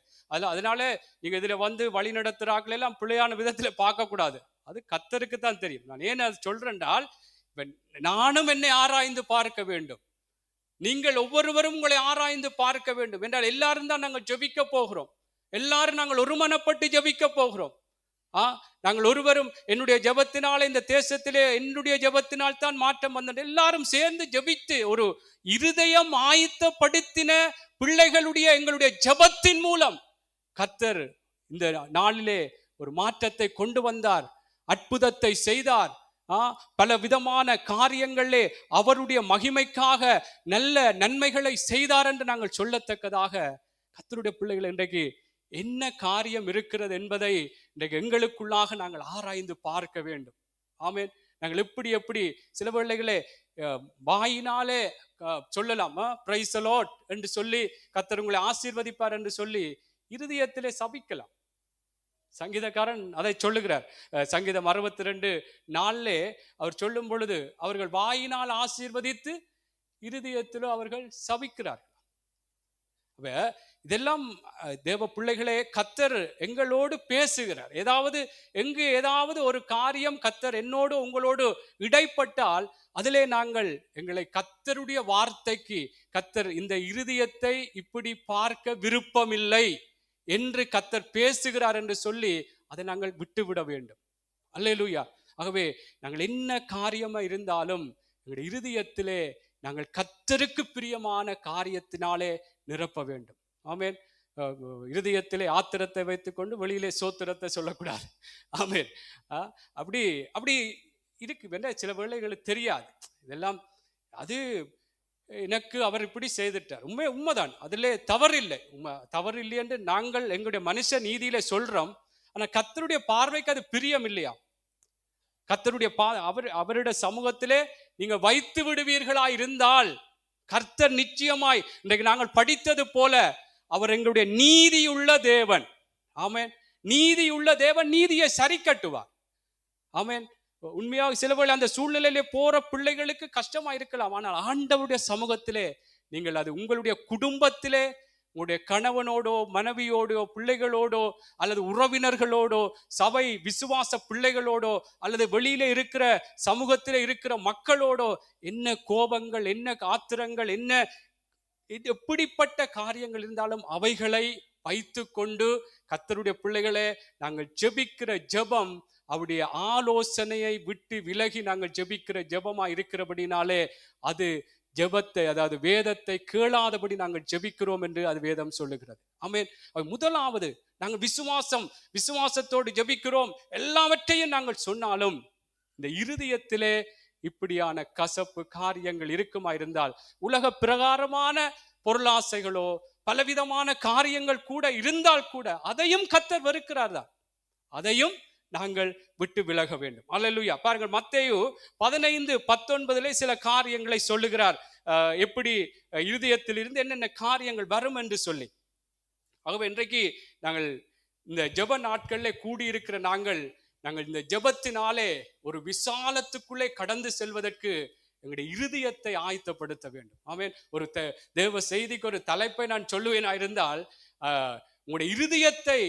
அதனால நீங்க இதுல வழி நடத்துறாக்கள் எல்லாம் பிள்ளையான விதத்துல பார்க்க கூடாது. அது கர்த்தருக்கு தான் தெரியும். நான் ஏன் அது சொல்றேன்றால், நானும் என்னை ஆராய்ந்து பார்க்க வேண்டும், நீங்கள் ஒவ்வொருவரும் உங்களை ஆராய்ந்து பார்க்க வேண்டும் என்றால், எல்லாரும் தான் நாங்கள் ஜெபிக்க போகிறோம். எல்லாரும் நாங்கள் ஒருமனப்பட்டு ஜெபிக்க போகிறோம். நாங்கள் ஒருவரும் என்னுடைய ஜெபத்தினால இந்த தேசத்திலே என்னுடைய ஜெபத்தினால் தான் மாற்றம் வந்தது. எல்லாரும் சேர்ந்து ஜெபித்து ஒரு இருதயம் ஆயத்தப்படுத்தின பிள்ளைகளுடைய எங்களுடைய ஜெபத்தின் மூலம் கர்த்தர் இந்த நாளிலே ஒரு மாற்றத்தை கொண்டு வந்தார், அற்புதத்தை செய்தார். பல விதமான காரியங்களே அவருடைய மகிமைக்காக நல்ல நன்மைகளை செய்தார் என்று நாங்கள் சொல்லத்தக்கதாக கர்த்தருடைய பிள்ளைகள் இன்றைக்கு என்ன காரியம் இருக்கிறது என்பதை இன்றைக்கு எங்களுக்குள்ளாக நாங்கள் ஆராய்ந்து பார்க்க வேண்டும். ஆமென். நாங்கள் எப்படி சில வேளைகளே வாயினாலே சொல்லலாம், பிரைஸ் தி லார்ட் என்று சொல்லி கர்த்தர் உங்களை ஆசீர்வதிப்பார் என்று சொல்லி இருதயத்திலே சபிக்கலாம். சங்கீதக்காரன் அதை சொல்லுகிறார். சங்கீதம் 62:4 அவர் சொல்லும் பொழுது, அவர்கள் வாயினால் ஆசீர்வதித்து இருதயத்திலோ அவர்கள் சபிக்கிறார்கள். இதெல்லாம் தேவ பிள்ளைகளே, கர்த்தர் எங்களோடு பேசுகிறார். ஏதாவது ஒரு காரியம் கர்த்தர் என்னோடு உங்களோடு இடைப்பட்டால் அதிலே நாங்கள் எங்களை கர்த்தருடைய வார்த்தைக்கு, கர்த்தர் இந்த இருதயத்தை இப்படி பார்க்க விருப்பமில்லை என்று கர்த்தர் பேசுகிறார் என்று சொல்லி அதை நாங்கள் விட்டுவிட வேண்டும். அல்லேலூயா. ஆகவே நாங்கள் என்ன காரியமா இருந்தாலும் எங்களுடைய இருதயத்திலே நாங்கள் கர்த்தருக்கு பிரியமான காரியத்தினாலே நிரப்ப வேண்டும். ஆமென். இருதயத்திலே ஆத்திரத்தை வைத்துக்கொண்டு வெளியிலே சோத்திரத்தை சொல்லக்கூடாது. ஆமென். அப்படி இருக்கு. சில வேளைகளுக்கு தெரியாது இதெல்லாம், அது எனக்கு அவர் இப்படி செய்துட்டார், உண்மைதான், அதிலே தவறில்லை. தவறில்லை என்று நாங்கள் எங்களுடைய மனுஷ நீதியில சொல்றோம். ஆனா கர்த்தருடைய பார்வைக்கு அது பிரியம் இல்லையா? கர்த்தருடைய அவருடைய சமூகத்திலே நீங்க வைத்து விடுவீர்களா இருந்தால் கர்த்தர் நிச்சயமாய், இன்றைக்கு நாங்கள் படித்தது போல, அவர் எங்களுடைய நீதியுள்ள தேவன். ஆமென். நீதியுள்ள தேவன் நீதியை சரி கட்டுவார். ஆமென். உண்மையாக சில வேளை அந்த சூழ்நிலையிலே போற பிள்ளைகளுக்கு கஷ்டமா இருக்கலாம். ஆனால் ஆண்டவருடைய சமூகத்திலே நீங்கள் அது உங்களுடைய குடும்பத்திலே, உங்களுடைய கணவனோடோ மனைவியோடோ பிள்ளைகளோடோ அல்லது உறவினர்களோடோ சபை விசுவாச பிள்ளைகளோடோ அல்லது வெளியில இருக்கிற சமூகத்திலே இருக்கிற மக்களோடோ என்ன கோபங்கள், என்ன ஆத்திரங்கள், என்ன எப்படிப்பட்ட காரியங்கள் இருந்தாலும் அவைகளை வைத்து கொண்டு கர்த்தருடைய பிள்ளைகளே, நாங்கள் ஜெபிக்கிற ஜெபம் அவருடைய ஆலோசனையை விட்டு விலகி நாங்கள் ஜெபிக்கிற ஜெபமா இருக்கிறபடினாலே அது ஜெபத்தை, அதாவது வேதத்தை கேளாதபடி நாங்கள் ஜெபிக்கிறோம் என்று அது வேதம் சொல்லுகிறது. ஆமென். முதலாவது நாங்கள் விசுவாசத்தோடு ஜெபிக்கிறோம் எல்லாவற்றையும் நாங்கள் சொன்னாலும் இந்த இருதயத்திலே இப்படியான கசப்பு காரியங்கள் இருக்குமா இருந்தால், உலக பிரகாரமான பொருளாசைகளோ பலவிதமான காரியங்கள் கூட இருந்தால் கூட அதையும் கர்த்தர் வெறுக்கிறார் தான். அதையும் நாங்கள் விட்டு விலக வேண்டும். அல்லேலூயா. பாருங்கள், மத்தேயு 15:19 சில காரியங்களை சொல்லுகிறார், எப்படி இருதயத்திலிருந்து என்னென்ன காரியங்கள் வரும் என்று சொல்லி. ஆகவே இன்றைக்கு நாங்கள் இந்த ஜெப நாட்களிலே கூடியிருக்கிற நாங்கள் இந்த ஜெபத்தினாலே ஒரு விசாலத்துக்குள்ளே கடந்து செல்வதற்கு எங்களுடைய இருதயத்தை ஆயத்தப்படுத்த வேண்டும். ஆமென். ஒரு தேவ செய்திக்கு ஒரு தலைப்பை நான் சொல்லுவேனா இருந்தால், உங்களுடைய இருதயத்தை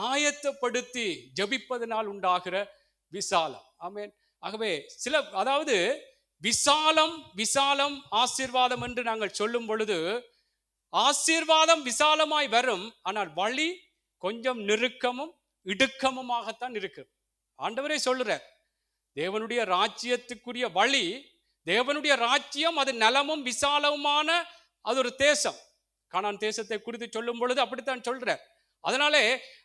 ஆயத்தப்படுத்தி ஜெபிப்பதனால் உண்டாகிற விசாலம். ஆமென். ஆகவே அதாவது விசாலம் ஆசீர்வாதம் என்று நாங்கள் சொல்லும் பொழுது, ஆசீர்வாதம் விசாலமாய் வரும், ஆனால் வழி கொஞ்சம் நெருக்கமும் இடுக்கமுமாகத்தான் இருக்கு. ஆண்டவரே சொல்லுறார், தேவனுடைய ராஜ்யத்துக்குரிய வழி, தேவனுடைய ராஜ்யம் அது நலமும் விசாலமுமான அது ஒரு தேசம். கானான் தேசத்தை குறித்து சொல்லும் பொழுது அப்படித்தான் சொல்றார்.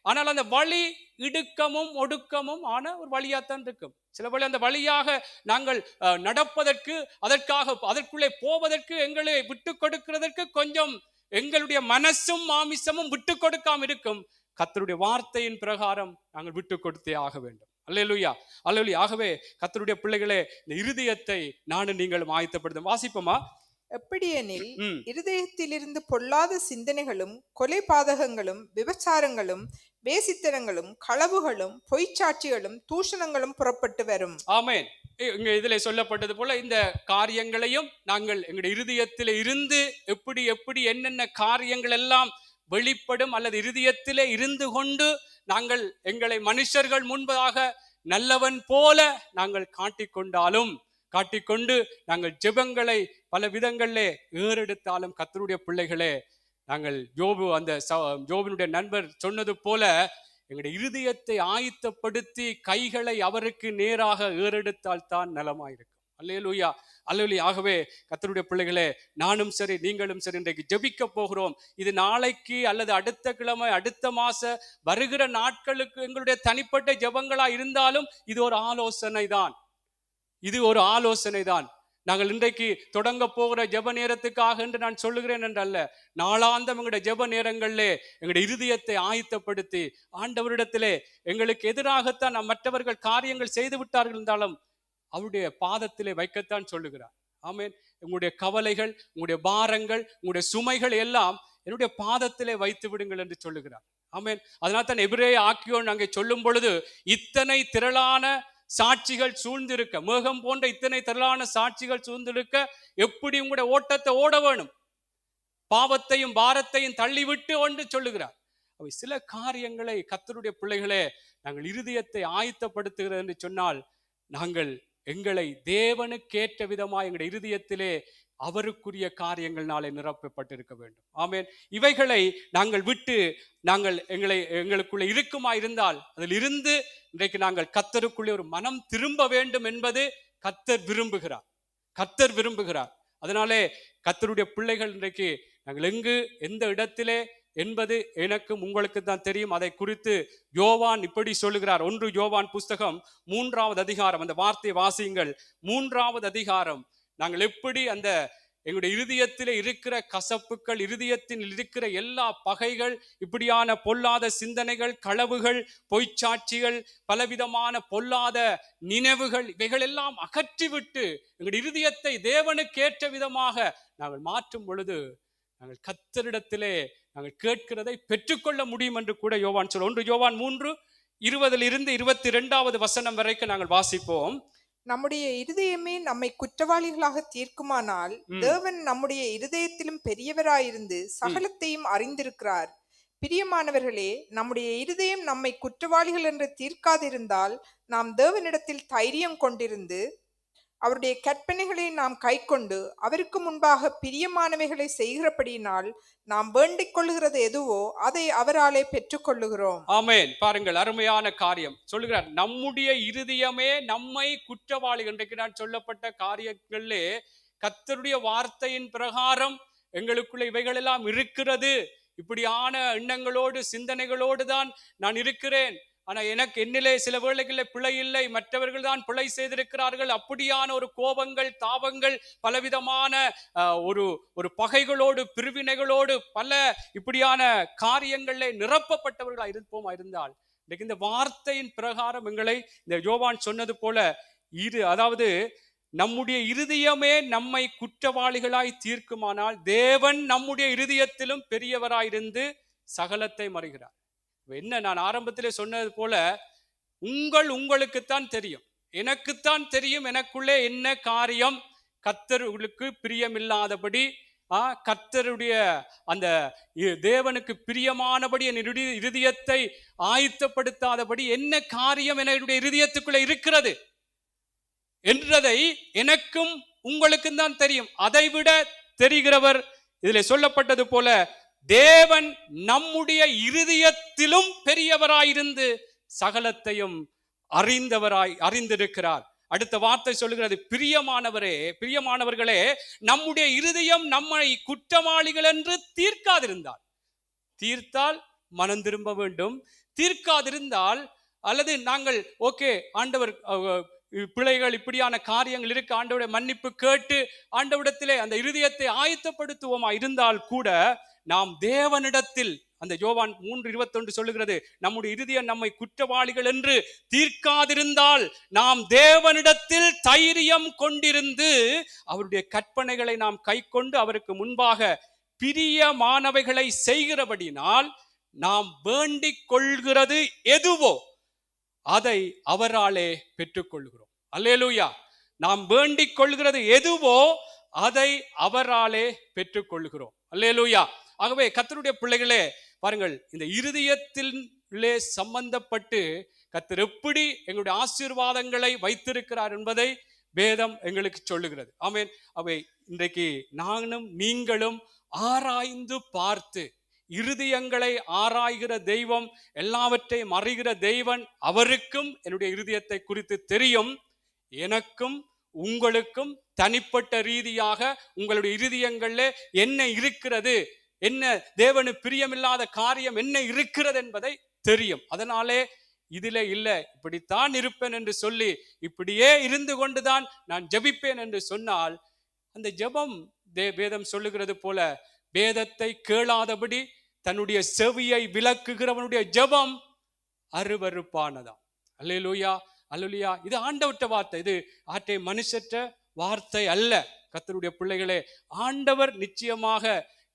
ஆனால் அந்த வழி இடுக்கமும் ஒடுக்கமும் ஆன ஒரு வழியாத்தான் இருக்கும். சில வழி அந்த வழியாக நாங்கள் நடப்பதற்கு, அதற்குள்ளே போவதற்கு, எங்களை விட்டு கொடுக்கிறதற்கு கொஞ்சம் எங்களுடைய மனசும் மாமிசமும் விட்டு கொடுக்காம இருக்கும். கர்த்தருடைய வார்த்தையின் பிரகாரம் நாங்கள் விட்டு கொடுத்தே ஆக வேண்டும். அல்லேலூயா, அல்லேலூயா. ஆகவே கர்த்தருடைய பிள்ளைகளே, இந்த இருதயத்தை நானும் நீங்களும் ஆயத்தப்படுத்தும். வாசிப்போமா? எப்படியெனில் இருதயத்திலிருந்து பொல்லாத சிந்தனைகளும், கொலை பாதகங்களும், விபச்சாரங்களும், வேசித்தனங்களும், களவுகளும், பொய்ச்சாட்சிகளும், தூஷணங்களும் புறப்பட்டு வரும். ஆமென். இங்க இதிலே சொல்லப்பட்டது போல இந்த காரியங்களையும் நாங்கள் எங்களுடைய இருதயத்திலே இருந்து எப்படி என்னென்ன காரியங்கள் எல்லாம் வெளிப்படும், அல்லது இருதயத்திலே இருந்து கொண்டு நாங்கள் எங்களை மனுஷர்கள் முன்பதாக நல்லவன் போல நாங்கள் காட்டிக்கொண்டு நாங்கள் ஜெபங்களை பல விதங்களிலே ஏறெடுத்தாலும், கர்த்தருடைய பிள்ளைகளே, நாங்கள் யோபுனுடைய நண்பர் சொன்னது போல எங்களுடைய இருதயத்தை ஆயத்தப்படுத்தி கைகளை அவருக்கு நேராக ஏறெடுத்தால் தான் நலமாயிருக்கும். அல்லேலூயா, அல்லேலூயா. ஆகவே கர்த்தருடைய பிள்ளைகளே, நானும் சரி நீங்களும் சரி இன்றைக்கு ஜெபிக்க போகிறோம். இது நாளைக்கு அல்லது அடுத்த கிழமை, அடுத்த மாச வருகிற நாட்களுக்கு எங்களுடைய தனிப்பட்ட ஜெபங்களா இருந்தாலும் இது ஒரு ஆலோசனை தான். நாங்கள் இன்றைக்கு தொடங்க போகிற ஜெப நேரத்துக்காக என்று நான் சொல்லுகிறேன் என்றல்ல. நாளாந்தம் எங்களுடைய ஜெப நேரங்களிலே எங்களுடைய இருதயத்தை ஆயத்தப்படுத்தி ஆண்டவரிடத்திலே எங்களுக்கு எதிராகத்தான் மற்றவர்கள் காரியங்கள் செய்து விட்டார்கள் இருந்தாலும் அவருடைய பாதத்திலே வைக்கத்தான் சொல்லுகிறார். ஆமென். உங்களுடைய கவலைகள், உங்களுடைய பாரங்கள், உங்களுடைய சுமைகள் எல்லாம் என்னுடைய பாதத்திலே வைத்து விடுங்கள் என்று சொல்லுகிறார். ஆமென். அதனால தான் எபிரேய ஆக்கியோன் அங்கே சொல்லும் பொழுது, இத்தனை திரளான சாட்சிகள் சூழ்ந்திருக்க, மேகம் போன்ற இத்தனை திரளான சாட்சிகள் சூழ்ந்திருக்க எப்படி உங்களுடைய ஓட்டத்தை ஓட வேணும், பாவத்தையும் பாரத்தையும் தள்ளிவிட்டு என்று சொல்லுகிறார். அவை சில காரியங்களை கர்த்தருடைய பிள்ளைகளே நாங்கள் இருதயத்தை ஆயத்தப்படுத்துகிறது என்று சொன்னால், நாங்கள் எங்களை தேவனுக்கேற்ற விதமாக எங்களுடைய இருதயத்திலே அவருக்குரிய காரியங்கள்னாலே நிரப்பப்பட்டிருக்க வேண்டும். ஆமென். இவைகளை நாங்கள் விட்டு எங்களுக்குள்ள இருக்குமா இருந்தால், அதில் இருந்து இன்றைக்கு நாங்கள் கர்த்தருக்குள்ளே ஒரு மனம் திரும்ப வேண்டும் என்பது கர்த்தர் விரும்புகிறார். அதனாலே கர்த்தருடைய பிள்ளைகள் இன்றைக்கு நாங்கள் எந்த இடத்திலே என்பது எனக்கும் உங்களுக்கு தான் தெரியும். அதை குறித்து யோவான் இப்படி சொல்லுகிறார். 1 யோவான் புஸ்தகம் 3வது அதிகாரம், அந்த வார்த்தையை வாசியுங்கள். 3வது அதிகாரம், நாங்கள் எப்படி அந்த எங்களுடைய இருதயத்திலே இருக்கிற கசப்புகள், இருதயத்தில் இருக்கிற எல்லா பகைகள், இப்படியான பொல்லாத சிந்தனைகள், களவுகள், பொய்ச்சாட்சிகள், பலவிதமான பொல்லாத நினைவுகள், இவைகள் எல்லாம் அகற்றிவிட்டு எங்களுடைய இருதயத்தை தேவனுக்கேற்ற விதமாக நாங்கள் மாற்றும் பொழுது நாங்கள் கர்த்தரிடத்திலே நாங்கள் கேட்கிறதை பெற்றுக்கொள்ள முடியும் என்று கூட யோவான் சொல்ல. 1 யோவான் 3:20 22வது வசனம் வரைக்கும் நாங்கள் வாசிப்போம். நம்முடைய இருதயமே நம்மை குற்றவாளிகளாக தீர்க்குமானால், தேவன் நம்முடைய இருதயத்திலும் பெரியவராயிருந்து சகலத்தையும் அறிந்திருக்கிறார். பிரியமானவர்களே, நம்முடைய இருதயம் நம்மை குற்றவாளிகள் என்று தீர்க்காதிருந்தால் நாம் தேவனிடத்தில் தைரியம் கொண்டிருந்து அவருடைய கற்பனைகளை நாம் கைக்கொண்டு அவருக்கு முன்பாக பிரியமானவைகளை செய்கிறபடியினால் நாம் வேண்டிக் கொள்ளுகிறது எதுவோ அதை அவராலே பெற்றுக்கொள்ளுகிறோம். ஆமென். பாருங்கள், அருமையான காரியம் சொல்லுகிறார். நம்முடைய இருதயமே நம்மை குற்றவாளிகள். இன்றைக்கு நான் சொல்லப்பட்ட காரியங்களிலே கர்த்தருடைய வார்த்தையின் பிரகாரம் எங்களுக்குள்ள இவைகள் எல்லாம் இருக்கிறது. இப்படியான எண்ணங்களோடு சிந்தனைகளோடு தான் நான் இருக்கிறேன். ஆனா எனக்கு என்னிலே சில வேளைகளில் பிழை இல்லை, மற்றவர்கள் தான் பிழை செய்திருக்கிறார்கள், அப்படியான ஒரு கோபங்கள், தாபங்கள், பலவிதமான ஒரு ஒரு பகைகளோடு, பிரிவினைகளோடு, பல இப்படியான காரியங்களிலே நிரப்பப்பட்டவர்களா இருப்போமா இருந்தால், இன்னைக்கு இந்த வார்த்தையின் பிரகாரம் எங்களை இந்த யோவான் சொன்னது போல அதாவது நம்முடைய இருதயமே நம்மை குற்றவாளிகளாய் தீர்க்குமானால், தேவன் நம்முடைய இருதயத்திலும் பெரியவராயிருந்து சகலத்தை மறைகிறார். என்ன, நான் ஆரம்பத்திலே சொன்னது போல, உங்களுக்குத்தான் தெரியும், எனக்குத்தான் தெரியும் எனக்குள்ளே என்ன காரியம் கர்த்தருக்கு பிரியமில்லாதபடி, கர்த்தருடைய அந்த தேவனுக்கு பிரியமானபடி என் இருதயத்தை ஆயத்தப்படுத்தாதபடி என்ன காரியம் என்னுடைய இருதயத்துக்குள்ளே இருக்கிறது என்றதை எனக்கும் உங்களுக்கும் தான் தெரியும். அதைவிட தெரிகிறவர், இதில் சொல்லப்பட்டது போல, தேவன் நம்முடைய இருதயத்திலும் பெரியவராயிருந்து சகலத்தையும் அறிந்திருக்கிறார். அடுத்த வார்த்தை சொல்லுகிறது, பிரியமானவர்களே, நம்முடைய இருதயம் நம்மை குற்றவாளிகள் என்று தீர்க்காதிருந்தால், தீர்த்தால் மனம் திரும்ப வேண்டும், தீர்க்காதிருந்தால், அல்லது நாங்கள் ஓகே ஆண்டவர் பிழைகள் இப்படியான காரியங்கள் இருக்கு, ஆண்டவருடைய மன்னிப்பு கேட்டு ஆண்டவரிடத்திலே அந்த இருதயத்தை ஆயத்தப்படுத்துவோமா இருந்தால் கூட, நாம் தேவனிடத்தில், அந்த யோவான் 3:21 சொல்லுகிறது, நம்முடைய இருதயம் நம்மை குற்றவாளிகள் என்று தீர்க்காதிருந்தால் நாம் தேவனிடத்தில் தைரியம் கொண்டிருந்து அவருடைய கற்பனைகளை நாம் கைக்கொண்டு அவருக்கு முன்பாக பிரியமானவைகளை செய்கிறபடினால், நாம் வேண்டிக் கொள்கிறது எதுவோ அதை அவராலே பெற்றுக்கொள்கிறோம். அல்லேலூயா. நாம் வேண்டிக் கொள்கிறது எதுவோ அதை அவராலே பெற்றுக்கொள்கிறோம். அல்லேலூயா. ஆகவே கர்த்தருடைய பிள்ளைகளே, பாருங்கள், இந்த இருதயத்திலே சம்பந்தப்பட்டு கர்த்தர் எப்படி எங்களுடைய ஆசீர்வாதங்களை வைத்திருக்கிறார் என்பதை வேதம் எங்களுக்கு சொல்லுகிறது. ஆமென். அவை இன்றைக்கு நானும் நீங்களும் ஆராய்ந்து பார்த்து, இருதயங்களை ஆராய்கிற தெய்வம், எல்லாவற்றையும் அறிகிற தெய்வன், அவருக்கும் என்னுடைய இருதயத்தை குறித்து தெரியும். எனக்கும் உங்களுக்கும் தனிப்பட்ட ரீதியாக உங்களுடைய இருதயங்கள்ல என்ன இருக்கிறது, என்ன தேவனு பிரியமில்லாத காரியம் என்ன இருக்கிறது என்பதை தெரியும். அதனாலே இதிலே இல்லை, இப்படித்தான் இருப்பேன் என்று சொல்லி இப்படியே இருந்து கொண்டுதான் நான் ஜெபிப்பேன் என்று சொன்னால், அந்த ஜெபம் வேதம் சொல்லுகிறது போல, வேதத்தை கேளாதபடி தன்னுடைய செவியை விலக்குகிறவனுடைய ஜெபம் அருவருப்பானதாம். அல்லேலூயா, அல்லேலூயா. இது ஆண்டவற்ற வார்த்தை, இது ஆற்றை மனுஷற்ற வார்த்தை அல்ல. கர்த்தருடைய பிள்ளைகளே, ஆண்டவர் நிச்சயமாக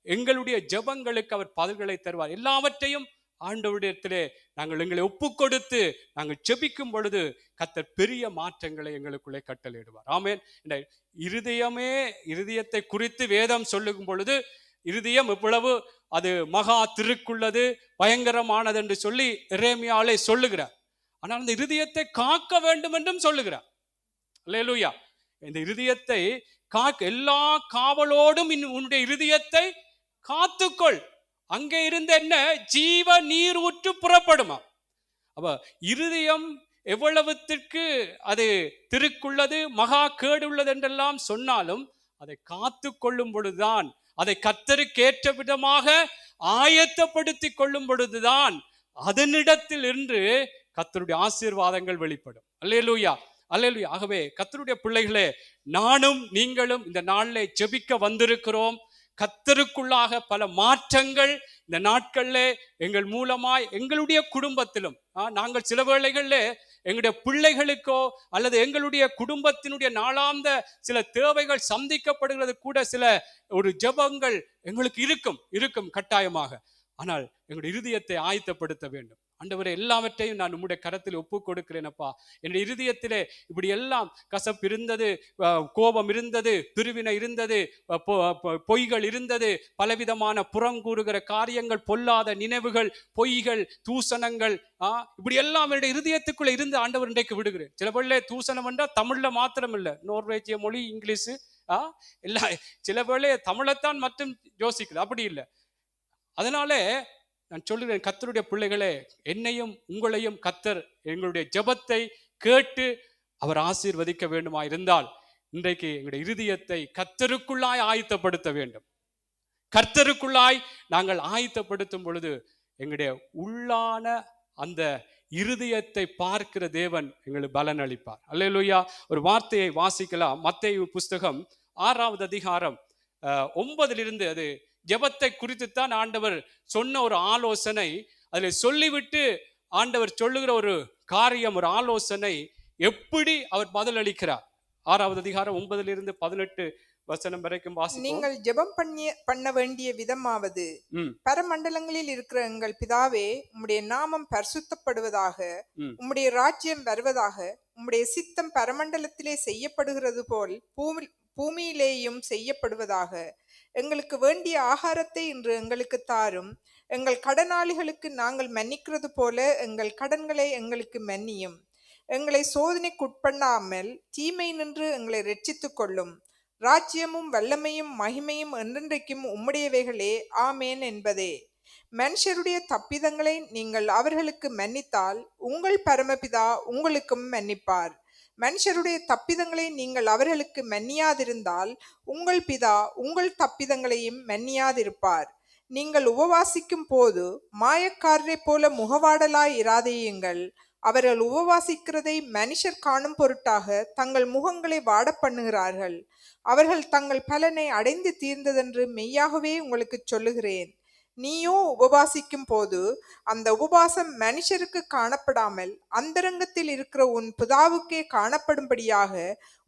எங்களுடைய ஜெபங்களுக்கு அவர் பதில்களை தருவார். எல்லாவற்றையும் ஆண்டவரிடத்திலே நாங்கள் எங்களை ஒப்பு கொடுத்து நாங்கள் ஜெபிக்கும் பொழுது கர்த்தர் பெரிய மாற்றங்களை எங்களுக்குள்ளே கட்டளையிடுவார். ஆமென். இந்த இருதயத்தை குறித்து வேதம் சொல்லும் பொழுது, இருதயம் எவ்வளவு அது மகா திருக்குள்ளது, பயங்கரமானது என்று சொல்லி எரேமியாவிலே சொல்லுகிறார். ஆனால் அந்த இருதயத்தை காக்க வேண்டும் என்றும் சொல்லுகிறார். அல்லேலூயா. இந்த இருதயத்தை காக்க, எல்லா காவலோடும் உன்னுடைய இருதயத்தை காத்துக்கொள், அங்கே இருந்து என்ன ஜீவ நீர் ஊற்று புறப்படுமா. அப்ப இருதயம் எவ்வளவுத்திற்கு அது திருக்குள்ளது, மகா கேடு உள்ளது என்றெல்லாம் சொன்னாலும், அதை காத்து கொள்ளும் பொழுதுதான், அதை கர்த்தருக்கு ஏற்ற விதமாக ஆயத்தப்படுத்தி கொள்ளும் பொழுதுதான் அதனிடத்தில் இருந்து கர்த்தருடைய ஆசீர்வாதங்கள் வெளிப்படும். அல்லேலூயா, அல்லேலூயா. ஆகவே கர்த்தருடைய பிள்ளைகளே, நானும் நீங்களும் இந்த நாளிலே ஜெபிக்க வந்திருக்கிறோம். கர்த்தருக்குள்ளாக பல மாற்றங்கள் இந்த நாட்கள்ல எங்கள் மூலமாய் எங்களுடைய குடும்பத்திலும், நாங்கள் சில வேளைகளில் எங்களுடைய பிள்ளைகளுக்கோ அல்லது எங்களுடைய குடும்பத்தினுடைய நாளாந்த சில தேவைகள் சந்திக்கப்படுகிறது கூட, சில ஒரு ஜெபங்கள் எங்களுக்கு இருக்கும் கட்டாயமாக. ஆனால் எங்களுடைய இருதயத்தை ஆயத்தப்படுத்த வேண்டும். ஆண்டவரே, எல்லாவற்றையும் நான் உம்முடைய கரத்தில் ஒப்பு கொடுக்கிறேனப்பா. என்னுடைய இருதயத்திலே இப்படி எல்லாம் கசப்பு இருந்தது, கோபம் இருந்தது, பிரிவினை இருந்தது, பொய்கள் இருந்தது, பலவிதமான புறங்கூறுகிற காரியங்கள், பொல்லாத நினைவுகள், பொய்கள், தூசணங்கள், இப்படி எல்லாம் என்னுடைய இருதயத்துக்குள்ள இருந்து ஆண்டவர் இன்றைக்கு விடுகிறேன். சில வேளை தூசணம் என்றால் தமிழ்ல மாத்திரம் இல்லை, நோர்வேஜிய மொழி, இங்கிலீஷு, எல்லா சில வேளை தமிழைத்தான் மட்டும் யோசிக்குது, அப்படி இல்லை. அதனால நான் சொல்லுகிறேன், கர்த்தருடைய பிள்ளைகளே, என்னையும் உங்களையும் கர்த்தர் எங்களுடைய ஜெபத்தை கேட்டு அவர் ஆசீர்வதிக்க வேண்டுமா இருந்தால், இன்றைக்கு எங்களுடைய இருதயத்தை கர்த்தருக்குள்ளாய் ஆயத்தப்படுத்த வேண்டும். கர்த்தருக்குள்ளாய் நாங்கள் ஆயத்தப்படுத்தும் பொழுது எங்களுடைய உள்ளான அந்த இருதயத்தை பார்க்கிற தேவன் எங்களுக்கு பலன் அளிப்பார். அல்லேலூயா. ஒரு வார்த்தையை வாசிக்கலாம். மத்தேயு புஸ்தகம் 6வது அதிகாரம் 9 அது ஜெபத்தை குறித்துத்தான் ஆண்டவர் சொன்ன ஒரு ஆலோசனை. அதில் சொல்லிவிட்டு ஆண்டவர் சொல்லுகிற ஒரு காரியம், ஒரு ஆலோசனை, எப்படி அவர் பதில் அளிக்கிறார். 6வது அதிகாரம் 9-18 வரைக்கும் வாசிப்போம். நீங்கள் ஜெபம் பண்ண வேண்டிய விதமாவது, பரமண்டலங்களில் இருக்கிற எங்கள் பிதாவே, உம்முடைய நாமம் பரிசுத்தப்படுவதாக, உம்முடைய ராஜ்யம் வருவதாக, உம்முடைய சித்தம் பரமண்டலத்திலே செய்யப்படுகிறது போல் பூமியிலேயும் செய்யப்படுவதாக. எங்களுக்கு வேண்டிய ஆகாரத்தை இன்று எங்களுக்கு தாரும். எங்கள் கடனாளிகளுக்கு நாங்கள் மன்னிக்கிறது போல எங்கள் கடன்களை எங்களுக்கு மன்னியும். எங்களை சோதனைக்குட்பண்ணாமல் தீமை நின்று எங்களை ரட்சித்துக் கொள்ளும். ராஜ்யமும் வல்லமையும் மகிமையும் என்றென்றைக்கும் உம்முடையவைகளே, ஆமேன் என்பதே. மனுஷருடைய தப்பிதங்களை நீங்கள் அவர்களுக்கு மன்னித்தால் உங்கள் பரமபிதா உங்களுக்கும் மன்னிப்பார். மனுஷருடைய தப்பிதங்களை நீங்கள் அவர்களுக்கு மன்னியாதிருந்தால் உங்கள் பிதா உங்கள் தப்பிதங்களையும் மன்னியாதிருப்பார். நீங்கள் உபவாசிக்கும் போது மாயக்காரரை போல முகவாடலாய் இராதேயுங்கள். அவர்கள் உபவாசிக்கிறதை மனுஷர் காணும் பொருட்டாக தங்கள் முகங்களை வாட பண்ணுகிறார்கள். அவர்கள் தங்கள் பலனை அடைந்து தீர்ந்ததென்று மெய்யாகவே உங்களுக்கு சொல்லுகிறேன். நீயோ உபவாசிக்கும் போது அந்த உபவாசம் மனுஷருக்கு காணப்படாமல் அந்தரங்கத்தில் இருக்கிற உன் பிதாவுக்கே காணப்படும்படியாக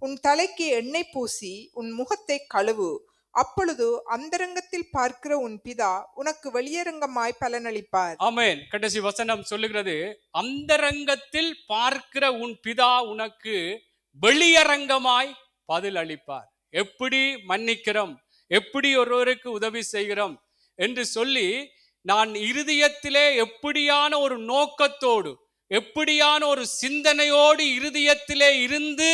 உன் தலைக்கு எண்ணெய் பூசி உன் முகத்தை கழுவு. அப்பொழுது அந்தரங்கத்தில் பார்க்கிற உன் பிதா உனக்கு வெளியரங்கமாய் பலனளிப்பார். ஆமென். கடைசி வசனம் சொல்லுகிறது, அந்தரங்கத்தில் பார்க்கிற உன் பிதா உனக்கு வெளியரங்கமாய் பதில் அளிப்பார். எப்படி மன்னிக்கிறோம், எப்படி ஒருவருக்கு உதவி செய்கிறோம் என்று சொல்லி, நான் இருதயத்திலே எப்படியான ஒரு நோக்கத்தோடு, எப்படியான ஒரு சிந்தனையோடு இருதயத்திலே இருந்து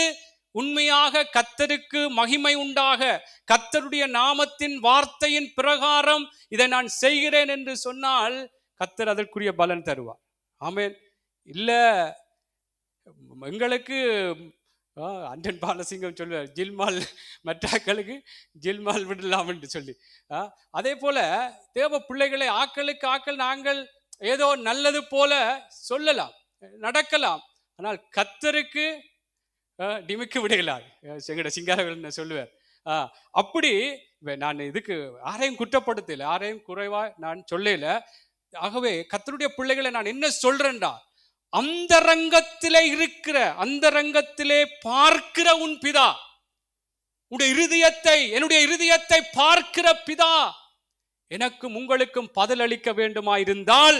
உண்மையாக கர்த்தருக்கு மகிமை உண்டாக, கர்த்தருடைய நாமத்தின் வார்த்தையின் பிரகாரம் இதை நான் செய்கிறேன் என்று சொன்னால் கர்த்தர் அதற்குரிய பலன் தருவார். ஆமென். இல்ல எங்களுக்கு அண்டன் பாலசிங்கம் சொல்லுவார், ஜில்மால் மற்றாக்களுக்கு ஜில்மால் விடலாம் என்று சொல்லி. அதே போல தேவ பிள்ளைகளை ஆக்களுக்கு ஆக்கள் நாங்கள் ஏதோ நல்லது போல சொல்லலாம், நடக்கலாம். ஆனால் கர்த்தருக்கு டிமிக்கு விடையலாது. எங்கட சிங்காரவேலன் சொல்லுவார். அப்படி நான் இதுக்கு யாரையும் குற்றப்படுத்தல, யாரையும் குறைவா நான் சொல்லல. ஆகவே கர்த்தருடைய பிள்ளைகளை நான் என்ன சொல்றேன்டா, அந்தரங்கத்திலே இருக்கிற, அந்தரங்கத்திலே பார்க்கிற உன் பிதா, உன்னுடைய இருதயத்தை, என்னுடைய இருதயத்தை பார்க்கிற பிதா எனக்கும் உங்களுக்கும் பதிலளிக்க வேண்டுமாயிருந்தால்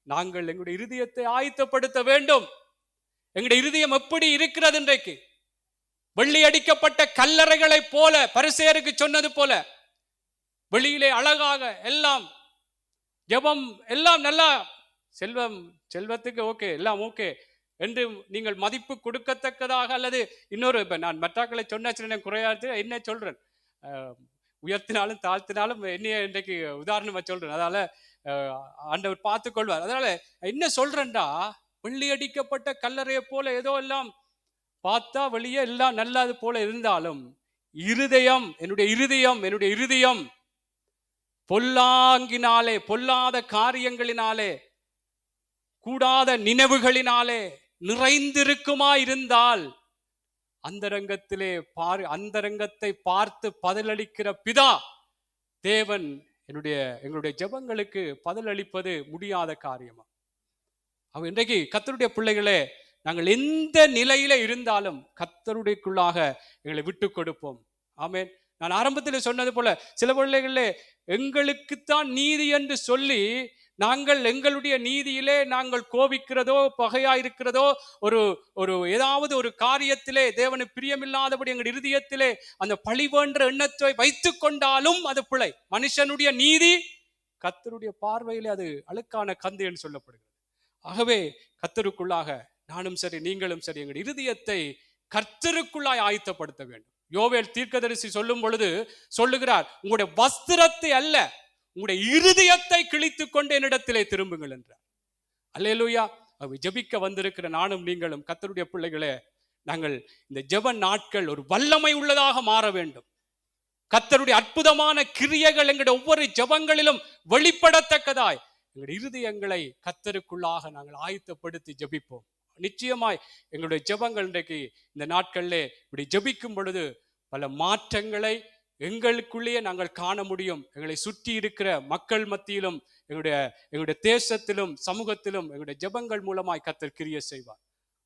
நாங்கள் எங்களுடைய இருதயத்தை ஆயத்தப்படுத்த வேண்டும். எங்களுடைய இருதயம் எப்படி இருக்கிறது இன்றைக்கு? வெள்ளி அடிக்கப்பட்ட கல்லறைகளை போல, பரிசேயருக்கு சொன்னது போல, வெளியிலே அழகாக எல்லாம் ஜெபம் எல்லாம் நல்லா, செல்வத்துக்கு ஓகே, எல்லாம் ஓகே என்று நீங்கள் மதிப்பு கொடுக்கத்தக்கதாக, அல்லது இன்னொரு, நான் மற்றாக்களை சொன்ன குறையாது என்ன சொல்றேன், உயர்த்தினாலும் தாழ்த்தினாலும் என்னைய இன்றைக்கு உதாரணமா சொல்றேன். அதனால ஆண்டவர் பார்த்துக் கொள்வார். அதனால என்ன சொல்றேன்டா, வெள்ளி அடிக்கப்பட்ட கல்லறையை போல ஏதோ எல்லாம் பார்த்தா வெளியே எல்லாம் நல்லது போல இருந்தாலும் இருதயம், என்னுடைய இருதயம் பொல்லாங்கினாலே, பொல்லாத காரியங்களினாலே, கூடாத நினைவுகளினாலே நிறைந்திருக்குமா இருந்தால் அந்தரங்கத்தை பார்த்து பதிலளிக்கிற பிதா தேவன் எங்களுடைய ஜெபங்களுக்கு பதிலளிப்பது முடியாத காரியமா? அவ இன்றைக்கு கர்த்தருடைய பிள்ளைகளே, நாங்கள் எந்த நிலையில இருந்தாலும் கர்த்தருடையக்குள்ளாக எங்களை விட்டு கொடுப்போம். ஆமென். நான் ஆரம்பத்தில் சொன்னது போல, சில பிள்ளைகளே எங்களுக்குத்தான் நீதி என்று சொல்லி நாங்கள் எங்களுடைய நீதியிலே நாங்கள் கோபிக்கிறதோ, பகையா இருக்கிறதோ, ஒரு ஏதாவது ஒரு காரியத்திலே தேவனு பிரியமில்லாதபடி எங்கள் இருதயத்திலே அந்த பழிவேன்ற எண்ணத்தை வைத்து கொண்டாலும் அது பிழை. மனுஷனுடைய நீதி கர்த்தருடைய பார்வையிலே அது அழுக்கான கந்து என்று சொல்லப்படுகிறது. ஆகவே கர்த்தருக்குள்ளாக நானும் சரி, நீங்களும் சரி, எங்கள் இருதயத்தை கர்த்தருக்குள்ளாய் ஆயத்தப்படுத்த வேண்டும். யோவேல் தீர்க்கதரிசி சொல்லும் பொழுது சொல்லுகிறார், உங்களுடைய வஸ்திரத்தை அல்ல, உங்களுடைய இருதயத்தை கிழித்து கொண்டு என்னிடத்திலே திரும்புங்கள் என்றார். அல்லேலூயா. ஜெபிக்க வந்திருக்கிற நானும் நீங்களும் கர்த்தருடைய பிள்ளைகளே, நாங்கள் இந்த ஜெப நாட்கள் ஒரு வல்லமை உள்ளதாக மாற வேண்டும். கர்த்தருடைய அற்புதமான கிரியைகள் எங்களுடைய ஒவ்வொரு ஜெபங்களிலும் வெளிப்படத்தக்கதாய், எங்களுடைய இருதயங்களை கர்த்தருக்குள்ளாக நாங்கள் ஆயத்தப்படுத்தி ஜெபிப்போம். நிச்சயமாய் எங்களுடைய ஜெபங்கள் இன்றைக்கு இந்த நாட்களிலே இப்படி ஜெபிக்கும் பொழுது பல மாற்றங்களை எங்களுக்குள்ளேயே நாங்கள் காண முடியும். எங்களை சுற்றி இருக்கிற மக்கள் மத்தியிலும் எங்களுடைய தேசத்திலும் சமூகத்திலும் எங்களுடைய ஜெபங்கள் மூலமாய் கர்த்தர் கிரியை செய்வார்.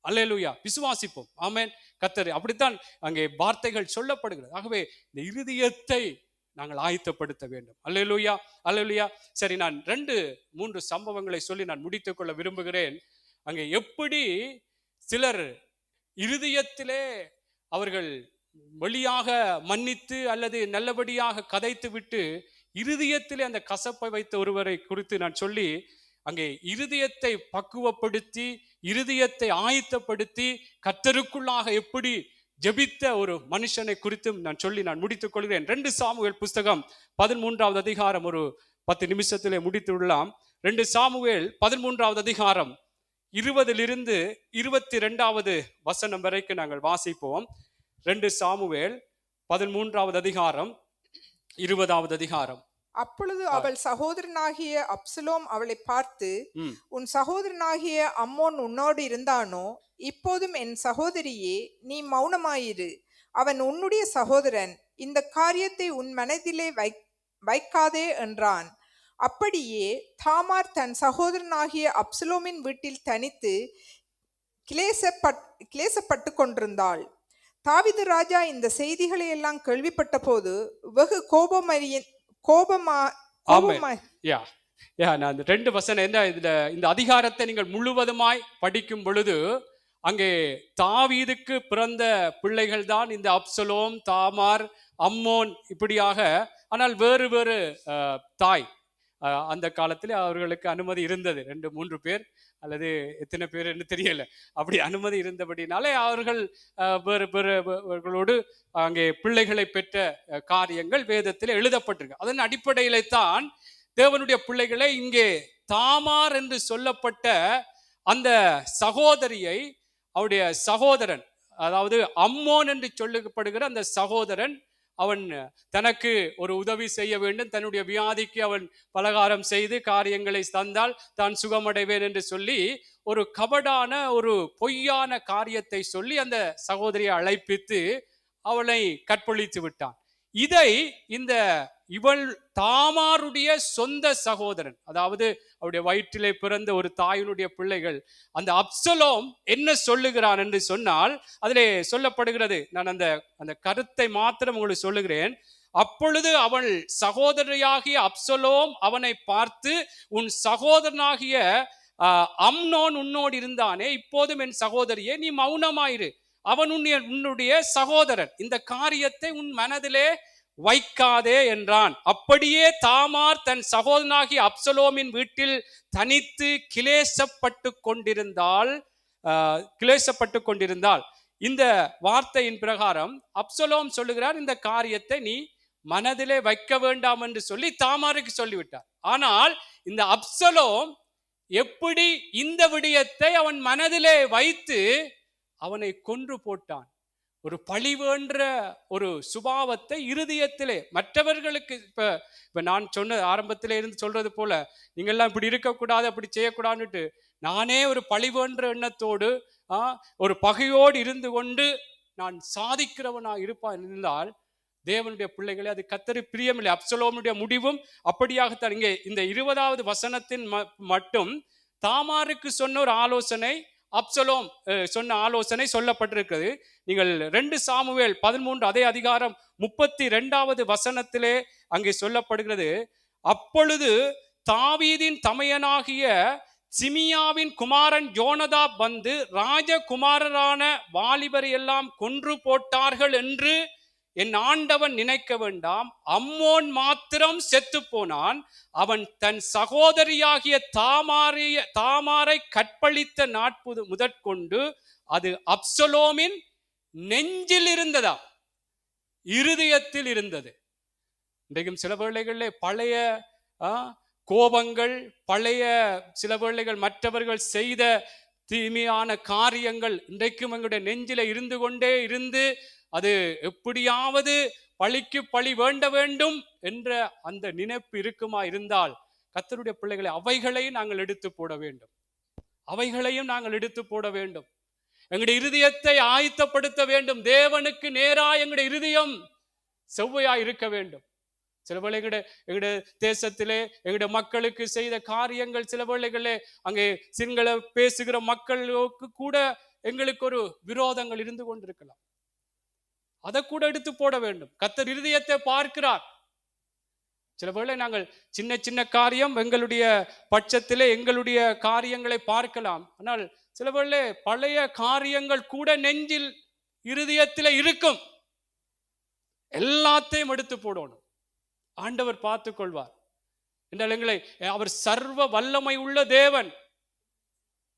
அல்லேலூயா, விசுவாசிப்போம். ஆமென். கர்த்தர் அப்படித்தான் அங்கே வார்த்தைகள் சொல்லப்படுகிறது. ஆகவே இந்த இருதயத்தை நாங்கள் ஆயத்தப்படுத்த வேண்டும். அல்லேலூயா, அல்லேலூயா. சரி, நான் 2-3 சம்பவங்களை சொல்லி நான் முடித்துக் கொள்ள விரும்புகிறேன். அங்கே எப்படி சிலர் இருதயத்திலே அவர்கள் வெளியாக மன்னித்து அல்லது நல்லபடியாக கதைத்து விட்டு இருதயத்திலே அந்த கசப்பை வைத்த ஒருவரை குறித்து நான் சொல்லி, அங்கே இருதயத்தை பக்குவப்படுத்தி இருதயத்தை ஆயத்தப்படுத்தி கர்த்தருக்குள்ளாக எப்படி ஜெபித்த ஒரு மனுஷனை குறித்தும் நான் சொல்லி நான் முடித்துக் கொள்கிறேன். 2 சாமுவேல் புஸ்தகம் 13வது அதிகாரம் ஒரு 10 நிமிஷத்திலே முடித்து விடலாம். 2 சாமுவேல் 13வது அதிகாரம் 20 22வது வசனம் வரைக்கும் நாங்கள் வாசிப்போம். 2 சாமுவேல் 13வது அதிகாரம் 20வது அதிகாரம். அப்பொழுது அவள் சகோதரனாகிய அப்சலோம் அவளை பார்த்து, உன் சகோதரனாகிய அம்மோன் உன்னோடு இருந்தானோ? இப்போதும் என் சகோதரியே, நீ மௌனமாயிரு. அவன் உன்னுடைய சகோதரன். இந்த காரியத்தை உன் மனதிலே வைக்காதே என்றான். அப்படியே தாமார் தன் சகோதரனாகிய அப்சலோமின் வீட்டில் தனித்து கிளேசப்பட்டு கொண்டிருந்தாள். தாவீது ராஜா இந்த செய்திகளை எல்லாம் கேள்விப்பட்ட போது வெகு நான் 2 வசனம் இந்த அதிகாரத்தை நீங்கள் முழுவதுமாய் படிக்கும் பொழுது அங்கே தாவீதுக்கு பிறந்த பிள்ளைகள் தான் இந்த அப்சலோம், தாமார், அம்மோன் இப்படியாக. ஆனால் வேறு வேறு தாய். அந்த காலத்தில் அவர்களுக்கு அனுமதி இருந்தது. 2-3 பேர் அல்லது எத்தனை பேர் என்று தெரியல, அப்படி அனுமதி இருந்தபடினாலே அவர்கள் வேறுகளோடு அங்கே பிள்ளைகளை பெற்ற காரியங்கள் வேதத்தில் எழுதப்பட்டிருக்கு. அதன் அடிப்படையிலே தான் தேவனுடைய பிள்ளைகளை இங்கே தாமார் என்று சொல்லப்பட்ட அந்த சகோதரியை அவருடைய சகோதரன், அதாவது அம்மோன் என்று சொல்லப்படுகிற அந்த சகோதரன், அவன் தனக்கு ஒரு உதவி செய்ய வேண்டும், தன்னுடைய வியாதிக்கு அவன் பலகாரம் செய்து காரியங்களை தந்தால் தான் சுகமடைவேன் என்று சொல்லி ஒரு கபடான ஒரு பொய்யான காரியத்தை சொல்லி அந்த சகோதரியை அழைப்பித்து அவளை கற்பழித்து விட்டான். இதை இவள் தாமாருடைய சொந்த சகோதரன், அதாவது அவருடைய வயிற்றிலே பிறந்த ஒரு தாயினுடைய பிள்ளைகள், அந்த அப்சலோம் என்ன சொல்லுகிறான் என்று சொன்னால் அதிலே சொல்லப்படுகிறது. நான் அந்த கருத்தை மாத்திரம் உங்களுக்கு சொல்லுகிறேன். அப்பொழுது அவள் சகோதரியாகிய அப்சலோம் அவனை பார்த்து, உன் சகோதரனாகிய அம்னோன் உன்னோடு இருந்தானே, இப்போதும் என் சகோதரியே நீ மௌனமாயிரு. அவன் உன்னுடைய சகோதரன். இந்த காரியத்தை உன் மனதிலே வைக்காதே என்றான். அப்படியே தாமார் தன் சகோதரனாகிய அப்சலோமின் வீட்டில் தனித்து கிளேசப்பட்டு கொண்டிருந்தாள். இந்த வார்த்தையின் பிரகாரம் அப்சலோம் சொல்லுகிறார், இந்த காரியத்தை நீ மனதிலே வைக்க வேண்டாம் என்று சொல்லி தாமாருக்கு சொல்லிவிட்டார். ஆனால் இந்த அப்சலோம் எப்படி இந்த விடயத்தை அவன் மனதிலே வைத்து அவனை கொன்று போட்டான். ஒரு பழிவேன்ற ஒரு சுபாவத்தை இருதயத்திலே மற்றவர்களுக்கு, இப்ப நான் சொன்ன ஆரம்பத்திலே இருந்து சொல்றது போல, நீங்கள்லாம் இப்படி இருக்கக்கூடாது, அப்படி செய்யக்கூடாதுன்னுட்டு நானே ஒரு பழிவேன்ற எண்ணத்தோடு ஒரு பகையோடு இருந்து கொண்டு நான் சாதிக்கிறவனா இருப்பான் இருந்தால் தேவனுடைய பிள்ளைகளே, அது கர்த்தரு பிரியமில்லை. அப்சலோமுடைய முடிவும் அப்படியாகத்தான். இங்கே இந்த 20வது வசனத்தின் மட்டும் தாமாருக்கு சொன்ன ஒரு ஆலோசனை, அப்சலோம் சொன்ன ஆலோசனை சொல்லப்பட்டிருக்கிறது. நீங்கள் 2 சாமுவேல் 13 அதே அதிகாரம் 32வது வசனத்திலே அங்கே சொல்லப்படுகிறது. அப்பொழுது தாவீதின் தமையனாகிய சிமியாவின் குமாரன் யோனதாப் வந்து ராஜகுமாரரான வாலிபரை எல்லாம் கொன்று போட்டார்கள் என்று என் ஆண்டவன் நினைக்க வேண்டாம். அம்மோன் மாத்திரம் செத்து போனான். அவன் தன் சகோதரியாகிய தாமாரை கற்பழித்த நாட்புது முதற்கொண்டு அது அப்சலோமின் நெஞ்சில் இருந்ததா, இருதயத்தில் இருந்தது. இன்றைக்கும் சில வேளைகளிலே பழைய கோபங்கள், பழைய சில வேளைகள் மற்றவர்கள் செய்த தீமையான காரியங்கள் இன்றைக்கும் எங்களுடைய நெஞ்சில இருந்து கொண்டே இருந்து அது எப்படியாவது பழிக்கு பழி வேண்ட வேண்டும் என்ற அந்த நினைப்பு இருக்குமா இருந்தால் கர்த்தருடைய பிள்ளைகளை அவைகளையும் நாங்கள் எடுத்து போட வேண்டும். அவைகளையும் நாங்கள் எடுத்து போட வேண்டும். எங்களுடைய இருதயத்தை ஆயத்தப்படுத்த வேண்டும். தேவனுக்கு நேராக எங்களுடைய இருதயம் செவ்வையாய் இருக்க வேண்டும். சில வேளைகளே எங்களுடைய தேசத்திலே எங்களுடைய மக்களுக்கு செய்த காரியங்கள், சில வேளைகளே அங்கே சிங்கள பேசுகிற மக்களுக்கு கூட எங்களுக்கு ஒரு விரோதங்கள் இருந்து கொண்டிருக்கலாம். அதை கூட எடுத்து போட வேண்டும். கர்த்தர் இருதயத்தை பார்க்கிறார். சில வேளை நாங்கள் சின்ன சின்ன காரியம் எங்களுடைய பட்சத்திலே எங்களுடைய காரியங்களை பார்க்கலாம். ஆனால் சில வேளை பழைய காரியங்கள் கூட நெஞ்சில் இருதயத்திலே இருக்கும். எல்லாத்தையும் எடுத்து போடணும். ஆண்டவர் பார்த்துக் கொள்வார் என்றால் எங்களை அவர் சர்வ வல்லமை உள்ள தேவன்.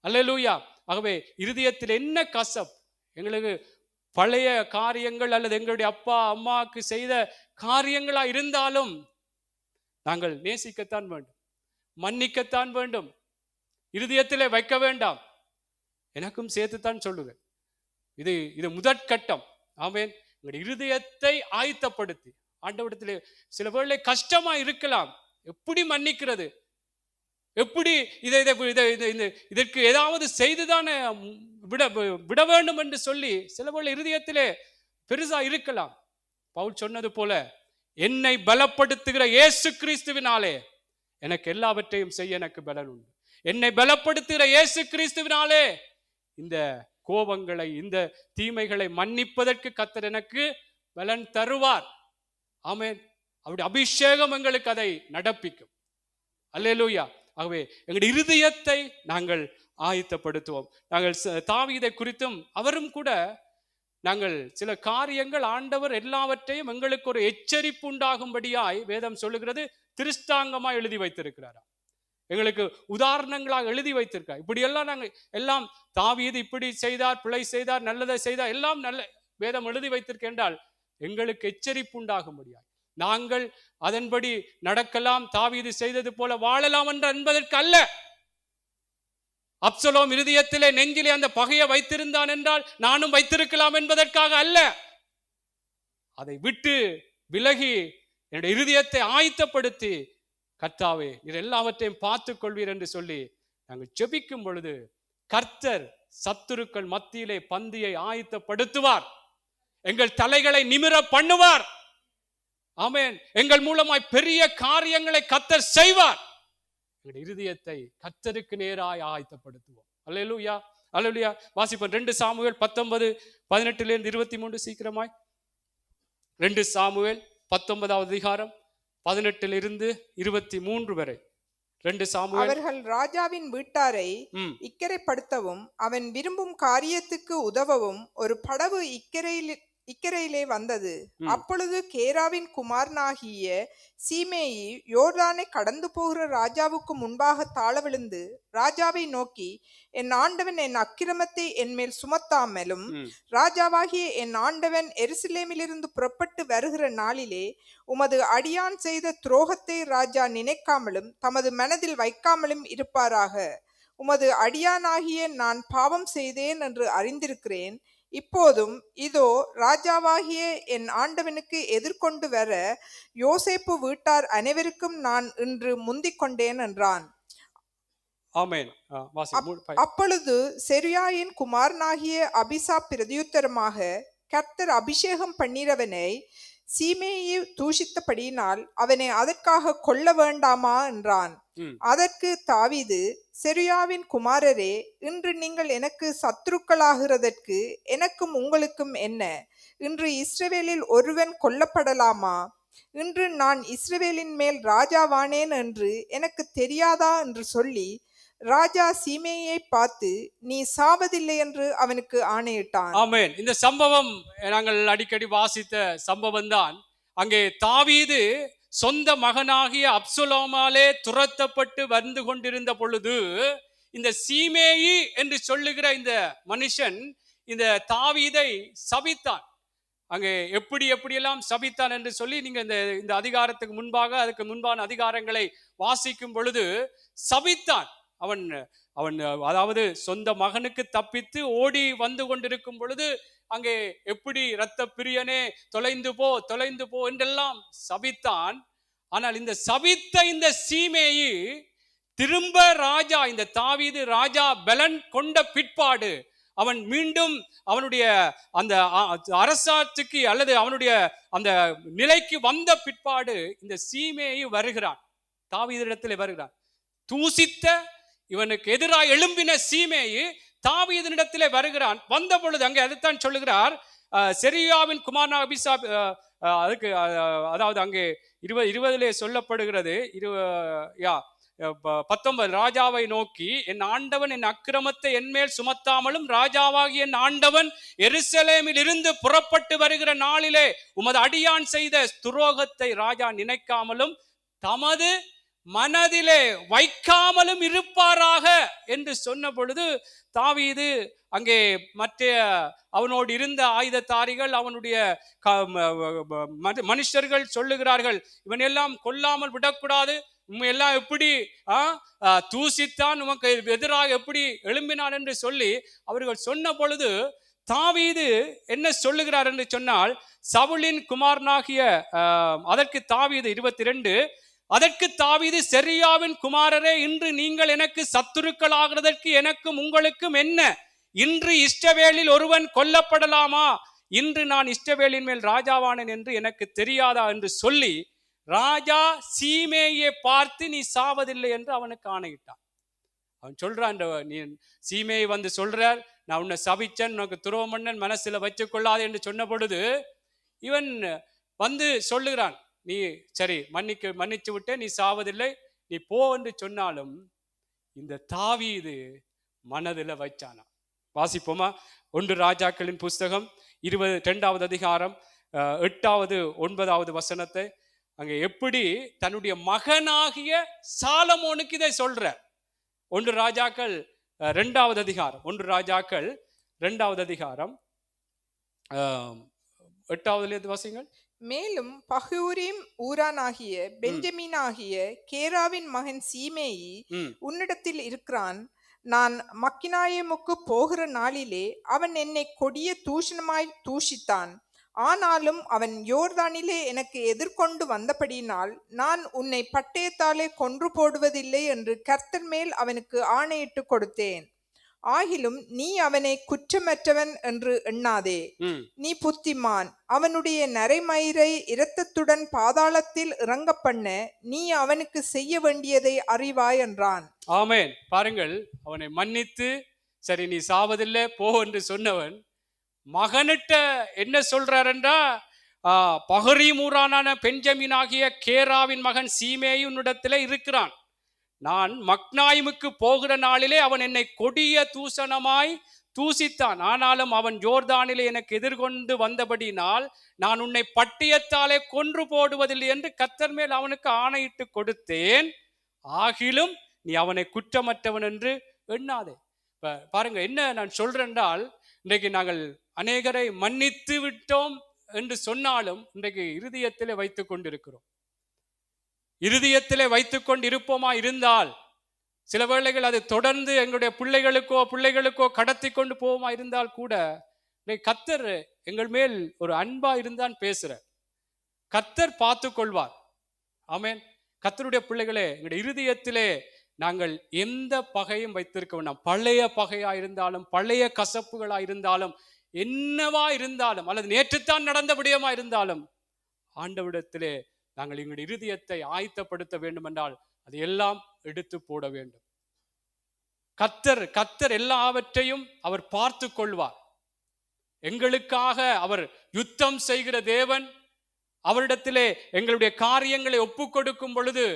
அல்லேலூயா. ஆகவே இருதயத்தில் என்ன கசப், எங்களுக்கு பழைய காரியங்கள் அல்லது எங்களுடைய அப்பா அம்மாவுக்கு செய்த காரியங்களா இருந்தாலும் நாங்கள் நேசிக்கத்தான் வேண்டும், மன்னிக்கத்தான் வேண்டும், இருதயத்திலே வைக்க வேண்டாம். எனக்கும் சேர்த்துத்தான் சொல்லுவேன். இது முதற்கட்டம். ஆமென். எங்களுடைய இருதயத்தை ஆயத்தப்படுத்தி ஆண்டவரிடத்திலே சில வேளை கஷ்டமா இருக்கலாம். எப்படி மன்னிக்கிறது, எப்படி இதற்கு ஏதாவது செய்துதானே விட வேண்டும் என்று சொல்லி சில வேளை இருதயத்திலே பெருசா இருக்கலாம். பவுல் சொன்னது போல, என்னை பலப்படுத்துகிற இயேசு கிறிஸ்துவினாலே எனக்கு எல்லாவற்றையும் செய்ய எனக்கு பலன் உண்டு. என்னை பலப்படுத்துகிற இயேசு கிறிஸ்துவினாலே இந்த கோபங்களை, இந்த தீமைகளை மன்னிப்பதற்கு கர்த்தர் எனக்கு பலன் தருவார். ஆமென். அவருடைய அபிஷேகம் எங்களுக்கு அதை நடப்பிக்கும். அல்லேலூயா. ஆகவே எங்களுடைய இருதயத்தை நாங்கள் ஆயத்தப்படுத்துவோம். நாங்கள் தாவீதை குறித்தும் அவரும் கூட நாங்கள் சில காரியங்கள் ஆண்டவர் எல்லாவற்றையும் எங்களுக்கு ஒரு எச்சரிப்பு உண்டாகும்படியாய் வேதம் சொல்லுகிறது, திருஷ்டாங்கமாய் எழுதி வைத்திருக்கிறாரா. எங்களுக்கு உதாரணங்களாக எழுதி வைத்திருக்கார். இப்படியெல்லாம் நாங்கள் எல்லாம் தாவீது இப்படி செய்தார், பிழை செய்தார், நல்லதை செய்தார், எல்லாம் நல்ல வேதம் எழுதி வைத்திருக்க என்றால் எங்களுக்கு எச்சரிப்பு உண்டாகும்படியாய் நாங்கள் அதன்படி நடக்கலாம், தாவீது செய்தது போல வாழலாம் என்பதற்கு அல்ல. அப்சலோம் இருதயத்திலே நெஞ்சிலே அந்த பகையை வைத்திருந்தான் என்றால் நானும் வைத்திருக்கலாம் என்பதற்காக அல்ல. அதை விட்டு விலகி என்னுடைய இருதயத்தை ஆயத்தப்படுத்தி, கர்த்தாவே நீர் எல்லாவற்றையும் பார்த்துக் கொள்வீர் என்று சொல்லி நாங்கள் ஜெபிக்கும் பொழுது கர்த்தர் சத்துருக்கள் மத்தியிலே பந்தியை ஆயத்தப்படுத்துவார். எங்கள் தலைகளை நிமிர பண்ணுவார். ஆமென். எங்கள் மூலமாய் பெரிய காரியங்களை கர்த்தர் செய்வார். எங்களுடைய இருதயத்தை கர்த்தருக்கு நேராய் ஆயத்தப்படுத்துவோம். அல்லேலூயா, அல்லேலூயா. வாசிப்போம் 2 சாமுவேல் 19:18 23. சீக்கிரமாய் 2 சாமுவேல் 19வது அதிகாரம் 18 23 வரை. 2 சாமுவேல். அவர்கள் ராஜாவின் வீட்டாரை இக்கரைப்படுத்தவும் அவன் விரும்பும் காரியத்துக்கு உதவவும் ஒரு படவு இக்கரையிலே வந்தது. அப்பொழுது கேராவின் குமாரனாகிய சீமேயி யோர்தானை கடந்து போகிற ராஜாவுக்கு முன்பாக தாழ விழுந்து ராஜாவை நோக்கி, என் ஆண்டவன் என் அக்கிரமத்தை என் மேல் சுமத்தாமலும் ராஜாவாகிய என் ஆண்டவன் எருசலேமிலிருந்து புறப்பட்டு வருகிற நாளிலே உமது அடியான் செய்த துரோகத்தை ராஜா நினைக்காமலும் தமது மனதில் வைக்காமலும் இருப்பாராக. உமது அடியானாகிய நான் பாவம் செய்தேன் என்று அறிந்திருக்கிறேன். இப்போதும் இதோ ராஜாவாகிய என் ஆண்டவனுக்கு எதிர்கொண்டு வர யோசேப்பு வீட்டார் அனைவருக்கும் நான் இன்று முந்திக் கொண்டேன் என்றான். அப்பொழுது செருயாயின் குமாரனாகிய அபிசா பிரதியுத்தரமாக, கர்த்தர் அபிஷேகம் பண்ணினவனை சீமேயி தூஷித்தபடியினால் அவனை அதற்காக கொல்ல வேண்டாமா என்றான். அதற்கு தாவீது, செருயாவின் குமாரரே, இன்று நீங்கள் எனக்கு சத்துருக்களாகிறதற்கு எனக்கும் உங்களுக்கும் என்ன? இன்று இஸ்ரவேலில் ஒருவன் கொல்லப்படலாமா? இன்று நான் இஸ்ரவேலின் மேல் ராஜாவானேன் என்று எனக்கு தெரியாதா என்று சொல்லி ராஜா சீமேயை பார்த்து, நீ சாவதில்லை என்று அவனுக்கு ஆணையிட்டான். ஆமென். இந்த சம்பவம் நாங்கள் அடிக்கடி வாசித்த சம்பவம் தான். அங்கே தாவீது சொந்த மகனாகிய அப்சலோமாலே துரத்தப்பட்டு வந்து கொண்டிருந்த பொழுது இந்த சீமேயி என்று சொல்லுகிற இந்த மனுஷன் இந்த தாவீதை சபித்தான். அங்கே எப்படியெல்லாம் சபித்தான் என்று சொல்லி நீங்க இந்த அதிகாரத்துக்கு முன்பாக அதுக்கு முன்பான அதிகாரங்களை வாசிக்கும் பொழுது சபித்தான். அவன் அதாவது சொந்த மகனுக்கு தப்பித்து ஓடி வந்து கொண்டிருக்கும் பொழுது அங்கே எப்படி இரத்த பிரியனே தொலைந்து போ என்றெல்லாம் சபித்தான். ஆனால் இந்த சபித்த இந்த சீமேயி திரும்ப ராஜா, இந்த தாவீது ராஜா பலன் கொண்ட பிற்பாடு அவன் மீண்டும் அவனுடைய அந்த அரசாட்சிக்கு அல்லது அவனுடைய அந்த நிலைக்கு வந்த பிற்பாடு இந்த சீமேயி வருகிறான், தாவீதிடத்தில் வருகிறான். தூசித்த இவனுக்கு எதிராக எழும்பின சீமேயி தாவீதினிடத்திலே வருகிறான். வந்த பொழுது அங்கே அதைத்தான் சொல்லுகிறார், செரியாவின் குமாரனாக அபிஷாப், அதுக்கு அதாவது அங்கே 20 சொல்லப்படுகிறது, 19 ராஜாவை நோக்கி, என் ஆண்டவன் என் அக்கிரமத்தை என்மேல் சுமத்தாமலும் ராஜாவாகி என் ஆண்டவன் எருசலேமில் இருந்து புறப்பட்டு வருகிற நாளிலே உமது அடியான் செய்த துரோகத்தை ராஜா நினைக்காமலும் தமது மனதிலே வைக்காமலும் இருப்பாராக என்று சொன்ன பொழுது தாவீது அங்கே மற்ற அவனோடு இருந்த ஆயுததாரிகள், அவனுடைய மனுஷர்கள் சொல்லுகிறார்கள், இவன் எல்லாம் கொல்லாமல் விடக்கூடாது, எல்லாம் எப்படி தூசித்தான், உமக்கு எதிராக எப்படி எழும்பினான் என்று சொல்லி அவர்கள் சொன்ன பொழுது தாவீது என்ன சொல்லுகிறார் என்று சொன்னால், சவுலின் குமாரனாகிய அதற்கு தாவீது 22, அதற்கு தாவீது, செரியாவின் குமாரரே, இன்று நீங்கள் எனக்கு சத்துருக்கள் ஆகிறதற்கு எனக்கும் உங்களுக்கும் என்ன? இன்று இஸ்ரவேலில் ஒருவன் கொல்லப்படலாமா? இன்று நான் இஸ்ரவேலின் மேல் ராஜாவானேன் என்று எனக்கு தெரியாதா என்று சொல்லி ராஜா சீமேயை பார்த்து நீ சாவதில்லை என்று அவனுக்கு ஆணையிட்டான். அவன் சொல்றான், நீ சீமேயை வந்து சொல்றார், நான் உன்னை சபிச்சன், உனக்கு துரோகம் பண்ணன், மனசுல வச்சு கொள்ளாது என்று சொன்ன பொழுது இவன் வந்து சொல்லுகிறான், நீ சரி மன்னிச்சு விட்டு நீ சாவதில்லை, நீ போ என்று சொன்னாலும் இந்த தாவீது மனதில் வைச்சானா. வாசிப்போமா? 1 ராஜாக்களின் புஸ்தகம் 22வது அதிகாரம் 8வது 9வது வசனத்தை. அங்கே எப்படி தன்னுடைய மகனாகிய சாலமோனுக்கு இதை சொல்ற. 1 ராஜாக்கள் 2வது அதிகாரம், 1 ராஜாக்கள் 2வது அதிகாரம் 8வது வாசிங்கள். மேலும் பகூரிம் ஊரானாகிய பெஞ்சமினாகிய கேராவின் மகன் சீமேயி உன்னிடத்தில் இருக்கிறான். நான் மக்கினாயமுக்கு போகிற நாளிலே அவன் என்னை கொடிய தூஷணமாய் தூஷித்தான். ஆனாலும் அவன் யோர்தானிலே எனக்கு எதிர்கொண்டு வந்தபடியினால் நான் உன்னை பட்டயத்தாலே கொன்று போடுவதில்லை என்று கர்த்தர் மேல் அவனுக்கு ஆணையிட்டு கொடுத்தேன். ஆகிலும் நீ அவனை குற்றமற்றவன் என்று எண்ணாதே, நீ புத்திமான். அவனுடைய நரைமயிரை இரத்தத்துடன் பாதாளத்தில் இறங்க பண்ண நீ அவனுக்கு செய்ய வேண்டியதை அறிவாய் என்றான். ஆமென். பாருங்கள், அவனை மன்னித்து சரி நீ சாவதில்லை போ என்று சொன்னவன் மகனிட்ட என்ன சொல்றார் என்றா, பகரீமூரான பெஞ்சமினாகிய கேராவின் மகன் சீமேயி உன்னிடத்திலே இருக்கிறான். நான் மக்னாயிமுக்கு போகிற நாளிலே அவன் என்னை கொடிய தூஷணமாய் தூசித்தான். ஆனாலும் அவன் யோர்தானிலே எனக்கு எதிர்கொண்டு வந்தபடினால் நான் உன்னை பட்டயத்தாலே கொன்று போடுவதில்லை என்று கர்த்தர் மேல் அவனுக்கு ஆணையிட்டு கொடுத்தேன். ஆகிலும் நீ அவனை குற்றமற்றவன் என்று எண்ணாதே. பாருங்க, என்ன நான் சொல்றேன் என்றால், இன்றைக்கு நாங்கள் அநேகரை மன்னித்து விட்டோம் என்று சொன்னாலும் இன்றைக்கு இருதயத்திலே வைத்துக் கொண்டிருக்கிறோம். இருதயத்திலே வைத்துக் கொண்டு இருப்போமா இருந்தால் சில வேளைகள் அது தொடர்ந்து எங்களுடைய பிள்ளைகளுக்கோ கடத்தி கொண்டு போவோமா இருந்தால் கூட கர்த்தர் எங்கள் மேல் ஒரு அன்பா இருந்தான் பேசுற கர்த்தர் பார்த்து கொள்வார். ஆமென். கர்த்தருடைய பிள்ளைகளே, எங்களுடைய இருதயத்திலே நாங்கள் எந்த பகையும் வைத்திருக்க வேண்டாம். பழைய பகையா இருந்தாலும், பழைய கசப்புகளா இருந்தாலும், என்னவா இருந்தாலும், அல்லது நேற்றுத்தான் நடந்த விடயமா இருந்தாலும், ஆண்டவரிடத்திலே நாங்கள் எங்களுடைய இருதயத்தை ஆயத்தப்படுத்த வேண்டும் என்றால் அது எல்லாம் எடுத்து போட வேண்டும். கர்த்தர் எல்லாவற்றையும் அவர் பார்த்து கொள்வார். எங்களுக்காக அவர் யுத்தம் செய்கிற தேவன். அவரிடத்திலே எங்களுடைய காரியங்களை ஒப்பு கொடுக்கும் பொழுது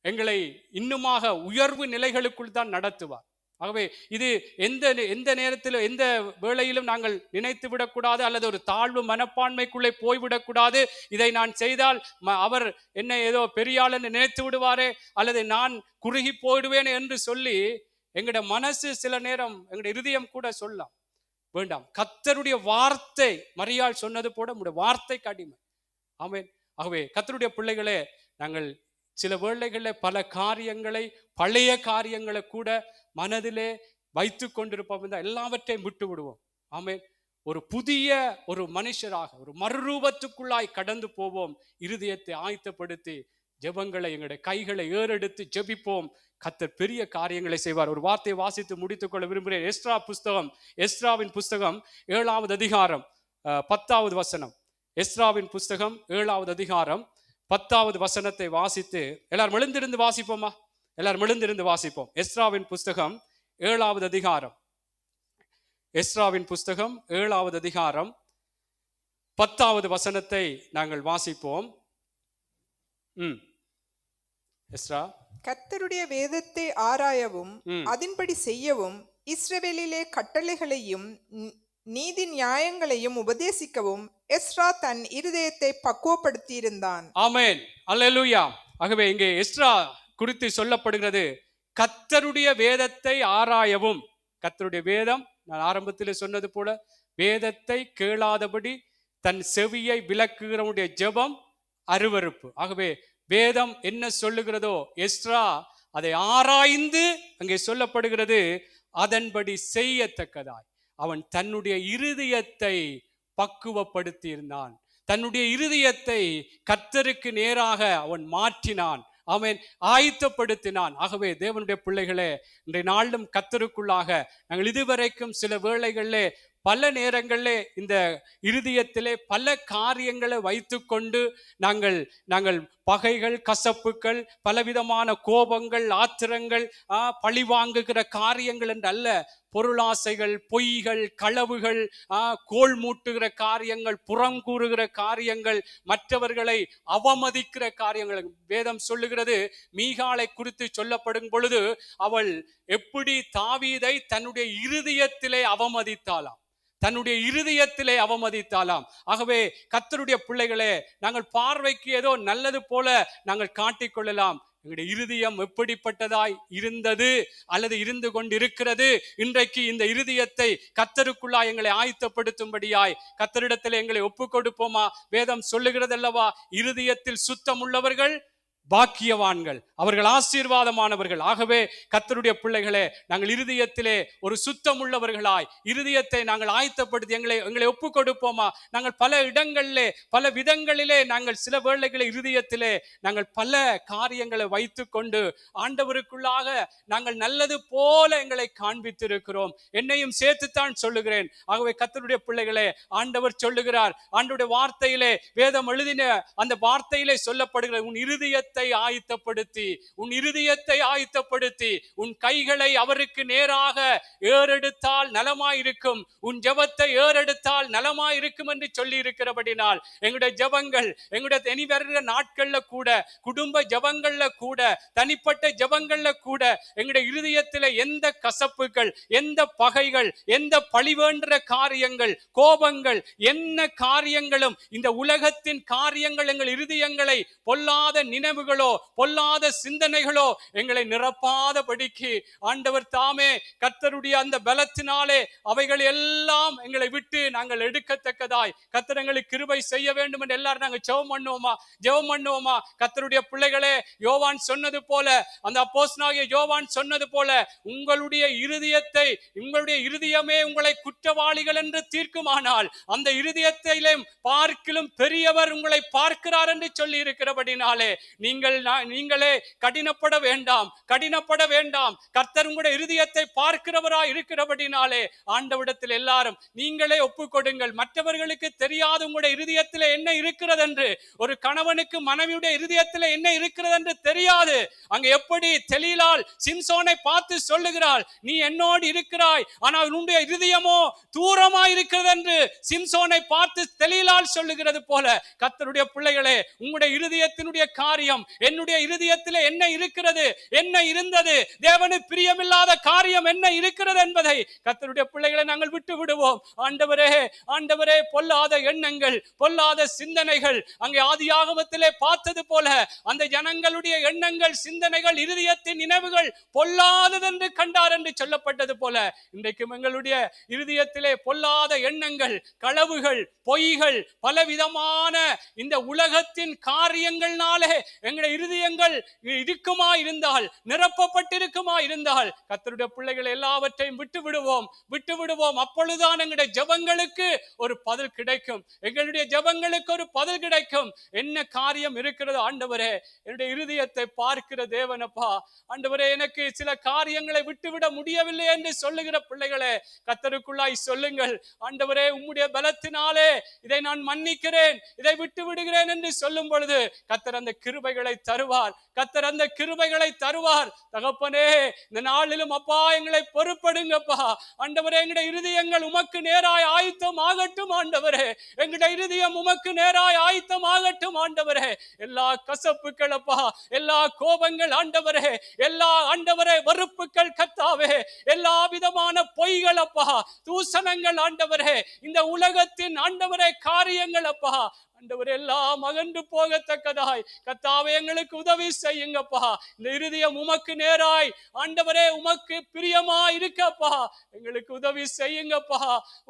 எங்களை இன்னுமாக உயர்வு நிலைகளுக்குள் தான் நடத்துவார். ஆகவே இது எந்த நேரத்திலும் எந்த வேளையிலும் நாங்கள் நினைத்து விடக்கூடாது, அல்லது ஒரு தாழ்வு மனப்பான்மைக்குள்ளே போய்விடக்கூடாது. இதை நான் செய்தால் அவர் என்னை ஏதோ பெரியாள் என்று நினைத்து விடுவாரே, அல்லது நான் குறுகி போயிடுவேன் என்று சொல்லி எங்களுடைய மனசு சில நேரம், எங்களுடைய இருதயம் கூட சொல்லலாம். வேண்டாம். கர்த்தருடைய வார்த்தை, மரியாள் சொன்னது போல நம்முடைய வார்த்தை கடிமை. ஆமென். ஆகவே கர்த்தருடைய பிள்ளைகளே, நாங்கள் சில வேளைகளில் பல காரியங்களை, பழைய காரியங்களை கூட மனதிலே வைத்து கொண்டிருப்போம். எல்லாவற்றையும் விட்டு விடுவோம். ஆமென். ஒரு புதிய ஒரு மனுஷராக, ஒரு மறுரூபத்துக்குள்ளாய் கடந்து போவோம். இருதயத்தை ஆயத்தப்படுத்தி ஜெபங்களை எங்களுடைய கைகளை ஏறெடுத்து ஜெபிப்போம். கர்த்தர் பெரிய காரியங்களை செய்வார். ஒரு வார்த்தையை வாசித்து முடித்துக் கொள்ள விரும்புகிறேன். எஸ்ராவின் புஸ்தகம் 7வது அதிகாரம் 10வது வசனம். எஸ்ராவின் புஸ்தகம் 7வது அதிகாரம் 10வது வசனத்தை வாசித்து எல்லாரும் எழுந்திருந்து வாசிப்போமா? எல்லாரும் எழுந்திருந்து வாசிப்போம். எஸ்ராவின் புஸ்தகம் 7வது அதிகாரம், எஸ்ராவின் புஸ்தகம் 7வது அதிகாரம் 10வது வசனத்தை நாங்கள் வாசிப்போம். எஸ்ரா. கர்த்தருடைய வேதத்தை ஆராயவும் அதின்படி செய்யவும் இஸ்ரவேலிலே கட்டளைகளையும் நீதி நியாயங்களையும் உபதேசிக்கவும் எஸ்ரா தன் இருதயத்தை பக்குவப்படுத்தி இருந்தான். ஆமென், அல்லேலூயா. ஆகவே இங்கே எஸ்ரா குறித்து சொல்லப்படுகிறது, கர்த்தருடைய வேதத்தை ஆராயவும். கர்த்தருடைய வேதம், நான் ஆரம்பத்தில் சொன்னது போல, வேதத்தை கேளாதபடி தன் செவியை விலக்குகிறவனுடைய ஜெபம் அருவருப்பு. ஆகவே வேதம் என்ன சொல்லுகிறதோ எஸ்ரா அதை ஆராய்ந்து, அங்கே சொல்லப்படுகிறது, அதன்படி செய்யத்தக்கதாய் அவன் தன்னுடைய இருதயத்தை பக்குவப்படுத்தி இருந்தான். தன்னுடைய இருதயத்தை கர்த்தருக்கு நேராக அவன் மாற்றினான், அவன் ஆயத்தப்படுத்தினான். ஆகவே தேவனுடைய பிள்ளைகளே, இன்றைய நாளிலும் கர்த்தருக்குள்ளாக நாங்கள் இதுவரைக்கும் சில வேளைகளிலே பல நேரங்களிலே இந்த இருதயத்திலே பல காரியங்களை வைத்துக்கொண்டு நாங்கள் பகைகள், கசப்புகள், பலவிதமான கோபங்கள், ஆத்திரங்கள், பழி வாங்குகிற காரியங்கள் என்று அல்ல, பொருளாசைகள், பொய்கள், களவுகள், கோல் மூட்டுகிற காரியங்கள், புறங்கூறுகிற காரியங்கள், மற்றவர்களை அவமதிக்கிற காரியங்கள். வேதம் சொல்லுகிறது, மீகாளை குறித்து சொல்லப்படும் பொழுது அவள் எப்படி தாவீதை தன்னுடைய இருதயத்திலே அவமதித்தாளாம், தன்னுடைய இருதயத்திலே அவமதித்தாலாம். ஆகவே கர்த்தருடைய பிள்ளைகளே, நாங்கள் பார்வைக்கு ஏதோ நல்லது போல நாங்கள் காட்டிக்கொள்ளலாம். எங்களுடைய இருதயம் எப்படிப்பட்டதாய் இருந்தது அல்லது இருந்து கொண்டிருக்கிறது, இன்றைக்கு இந்த இருதயத்தை கர்த்தருக்குள்ளா எங்களை ஆயத்தப்படுத்தும்படியாய் கர்த்தரிடத்தில் எங்களை ஒப்பு கொடுப்போமா? வேதம் சொல்லுகிறதல்லவா, இருதயத்தில் சுத்தம் உள்ளவர்கள் பாக்கியவான்கள், அவர்கள் ஆசீர்வாதமானவர்கள். ஆகவே கர்த்தருடைய பிள்ளைகளே, நாங்கள் இருதயத்திலே ஒரு சுத்தம் உள்ளவர்களாய் இருதயத்தை நாங்கள் ஆயத்தப்படுத்தி எங்களை ஒப்பு கொடுப்போமா? நாங்கள் பல இடங்களிலே பல விதங்களிலே நாங்கள் சில வேளைகளை இருதயத்திலே நாங்கள் பல காரியங்களை வைத்து கொண்டு ஆண்டவருக்குள்ளாக நாங்கள் நல்லது போல எங்களை காண்பித்திருக்கிறோம். என்னையும் சேர்த்துத்தான் சொல்லுகிறேன். ஆகவே கர்த்தருடைய பிள்ளைகளே, ஆண்டவர் சொல்லுகிறார், ஆண்டவருடைய வார்த்தையிலே, வேதம் எழுதின அந்த வார்த்தையிலே சொல்லப்படுகிற, உன் இருதயத்தை ஆயத்தப்படுத்தி, உன் இருதயத்தை ஆயத்தப்படுத்தி உன் கைகளை அவருக்கு நேராக ஏறெடுத்தால் நலமாயிருக்கும், உன் ஜெபத்தை ஏறெடுத்தால் நலமாயிருக்கும் என்று சொல்லி இருக்கிறபடினால் எங்களுடைய ஜெபங்கள், எங்களுடைய இனி வருகிற நாட்கள்ல கூட, குடும்ப ஜெபங்கள்ல கூட, தனிப்பட்ட ஜெபங்கள்ல கூட, எங்களுடைய இருதயத்தில் எந்த கசப்புகள், எந்த பகைகள், எந்த பழிவேண்டுற காரியங்கள், கோபங்கள், என்ன காரியங்களும், இந்த உலகத்தின் காரியங்கள் எங்கள் இருதயங்களை பொல்லாத நினைவுகளோ பொல்லாத சிந்தனைகளோ எங்களை நிரப்பாதபடிக்கு ஆண்டவர் தாமே கர்த்தருடைய அந்த பலத்தினாலே அவைகள் எல்லாம் எங்களை விட்டு நாங்கள் எடுக்கத்தக்கதாய் கர்த்தர் எங்களுக்கு கிருபை செய்ய வேண்டும் என்று எல்லாரும் நாங்கள் ஜெபம் பண்ணுவோமா? கர்த்தருடைய பிள்ளைகளே, யோவான் சொன்னது போல, அந்த அப்போஸ்தலனாகிய யோவான் சொன்னது போல, உங்களுடைய இருதயத்தை, உங்களுடைய இருதயமே உங்களை குற்றவாளிகள் என்று தீர்க்குமானால் அந்த இருதயத்திலே பார்க்கிலும் பெரியவர் உங்களை பார்க்கிறார் என்று சொல்லி இருக்கிறபடினாலே நீங்களே கடினப்பட வேண்டாம். கர்த்தர் உங்களுடைய இருதயத்தை பார்க்கிறவராய் இருக்கிறபடினாலே ஆண்டவரிடத்தில் எல்லாரும் நீங்களே ஒப்புக்கொடுங்கள். மற்றவர்களுக்கு தெரியாது உங்களுடைய இருதயத்தில் என்ன இருக்கிறது என்று. ஒரு கணவனுக்கு மனைவியுடைய இருதயத்தில் என்ன இருக்கிறது என்று தெரியாது. அங்க எப்படி தெலீலாள் சிம்சோனை பார்த்து சொல்லுகிறாள், நீ என்னோடு இருக்கிறாய், ஆனால் உன்னுடைய இருதயமோ தூரமாய் இருக்கிறது என்று சிம்சோனை பார்த்து தெலீலாள் சொல்லுகிறது போல, கர்த்தருடைய பிள்ளைகளே, உங்களுடைய இருதயத்தினுடைய காரியம், என்னுடைய இருதயத்தில் என்ன இருக்கிறது, என்ன இருந்தது, தேவனுக்கு பிரியமில்லாத காரியம் என்ன இருக்கிறது என்பதை கர்த்தருடைய பிள்ளைகளை நாங்கள் விட்டு விடுவோம். ஆண்டவரே, பொல்லாத எண்ணங்கள், பொல்லாத சிந்தனைகள், அங்கே ஆதியாகமத்திலே பார்த்தது போல அந்த ஜனங்களுடைய எண்ணங்கள், சிந்தனைகள், இருதயத்தின் நினைவுகள் பொல்லாதது என்று கண்டார் என்று சொல்லப்பட்டது போல, இன்றைக்கும் எங்களுடைய இருதயத்திலே பொல்லாத எண்ணங்கள், களவுகள், பொய்கள், பலவிதமான இந்த உலகத்தின் காரியங்கள்னாலே எங்களுடைய இருதயங்கள் இருக்குமா இருந்தால், நிரப்பப்பட்டிருக்குமா இருந்தால், கர்த்தருடைய பிள்ளைகள் எல்லாவற்றையும் விட்டு விடுவோம். அப்பொழுதுதான் எங்களுடைய ஜெபங்களுக்கு ஒரு பதில் கிடைக்கும். எங்களுடைய ஜெபங்களுக்கு ஒரு பதில் கிடைக்கும். என்ன காரியம் இருக்கிறது ஆண்டவரே, என்னுடைய இருதயத்தை பார்க்கிற தேவனப்பா. ஆண்டவரே, எனக்கு சில காரியங்களை விட்டுவிட முடியவில்லை என்று சொல்லுகிற பிள்ளைகளே, கர்த்தருக்குள்ளாய் சொல்லுங்கள். ஆண்டவரே, உம்முடைய பலத்தினாலே இதை நான் மன்னிக்கிறேன், இதை விட்டு விடுகிறேன் என்று சொல்லும் பொழுது கர்த்தர் அந்த கிருபைகளை தருவார். கர்த்தர் அந்த கிருபைகளை தருவார். தகப்பனே, இந்த நாளிலும் அப்பா எங்களை பொறுப்படுங்கப்பா. ஆண்டவரே, எங்களுடைய இருதயங்கள் உமக்கு நேராய் ஆயத்தம் ஆகட்டும் ஆண்டவரே. எங்களுடைய இருதயம் உமக்கு நேராய் ஆயத்தம் ஆகட்டும் ஆண்டவரே. எல்லா கசப்புகள் அப்பா, எல்லா கோபங்கள் ஆண்டவரே, எல்லா ஆண்டவரே வெறுப்புகள் கர்த்தாவே, எல்லா விதமான பொய்கள் அப்பா, தூசணங்கள் ஆண்டவரே, இந்த உலகத்தின் ஆண்டவரே காரியங்கள் அப்பா, ஆண்டவரே, எல்லாம் அகன்று போகத்தக்கதாய் கர்த்தாவே எங்களுக்கு உதவி செய்யுங்கப்பா. இந்த இருதயம் உமக்கு நேராய் ஆண்டவரே உமக்கு பிரியமா இருக்கப்பா. எங்களுக்கு உதவி செய்யுங்கப்பா,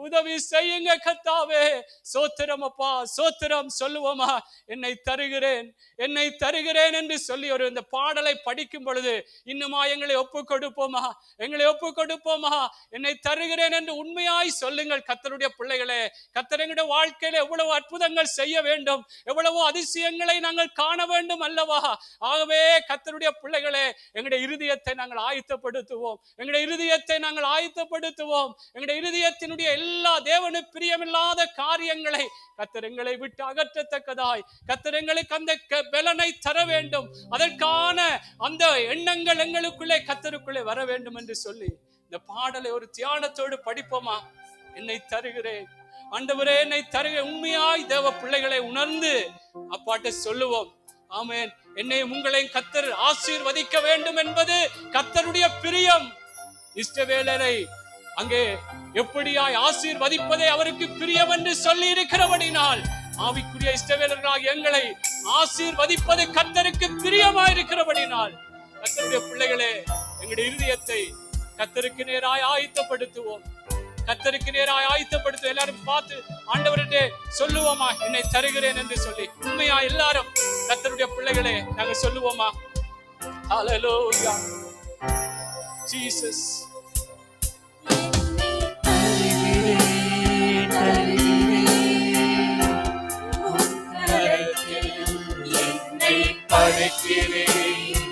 உதவி செய்யுங்க கர்த்தாவே. சோத்திரம் அப்பா, சோத்திரம் சொல்லுவோமா. என்னை தருகிறேன் என்று சொல்லி ஒரு இந்த பாடலை படிக்கும் பொழுது இன்னுமா எங்களை ஒப்பு கொடுப்போமா, என்னை தருகிறேன் என்று உண்மையாய் சொல்லுங்கள் கர்த்தருடைய பிள்ளைகளே. கர்த்தர் எங்களுடைய வாழ்க்கையில எவ்வளவு அற்புதங்கள் செய்ய வேண்டும், எவ்வளவோ அதிசயங்களை நாங்கள் காண வேண்டும் அல்லவா. ஆகவே கர்த்தருடைய பிள்ளைகளே, எங்களுடைய இருதயத்தை நாங்கள் ஆயத்தப்படுத்துவோம். எங்களுடைய இருதயத்தினுடைய எல்லா தேவனுக்கு பிரியமில்லாத காரியங்களை கர்த்தர் எங்களை விட்டு அகற்றத்தக்கதாய் கர்த்தர் எங்களுக்கு அந்த பலனை தர வேண்டும். அதற்கான அந்த எண்ணங்கள் எங்களுக்குள்ளே கர்த்தருக்குள்ளே வர வேண்டும் என்று சொல்லி இந்த பாடலை ஒரு தியானத்தோடு படிப்போமா. என்னை தருகிறேன் ஆண்டவரே, என்னை தருக. உண்மையாய் தேவ பிள்ளைகளை உணர்ந்து அப்பாட்ட சொல்லுவோம். ஆமென். என்னையும் உங்களையும் கர்த்தர் ஆசீர்வதிக்க வேண்டும் என்பது கர்த்தருடைய பிரியம். இஸ்ரவேலரை அங்கே எப்படியாய் ஆசீர்வதிப்பதே அவருக்கு பிரியம் என்று சொல்லி இருக்கிறபடினால், ஆவிக்குரிய இஸ்ரவேலர்களாகிய எங்களை ஆசீர்வதிப்பது கர்த்தருக்கு பிரியமாயிருக்கிறபடினால், கர்த்தருடைய பிள்ளைகளே, எங்களுடைய இருதயத்தை கர்த்தருக்கு நேராய் ஆயத்தப்படுத்துவோம். எல்லாரும் பார்த்து ஆண்டவரே சொல்லுவோமா, என்னை தருகிறேன் என்று சொல்லி. உண்மையா எல்லாரும் கர்த்தருடைய பிள்ளைகளே நாங்க சொல்லுவோமா. ஹல்லேலூயா ஜீசஸ். என்னை படைக்கிறேன்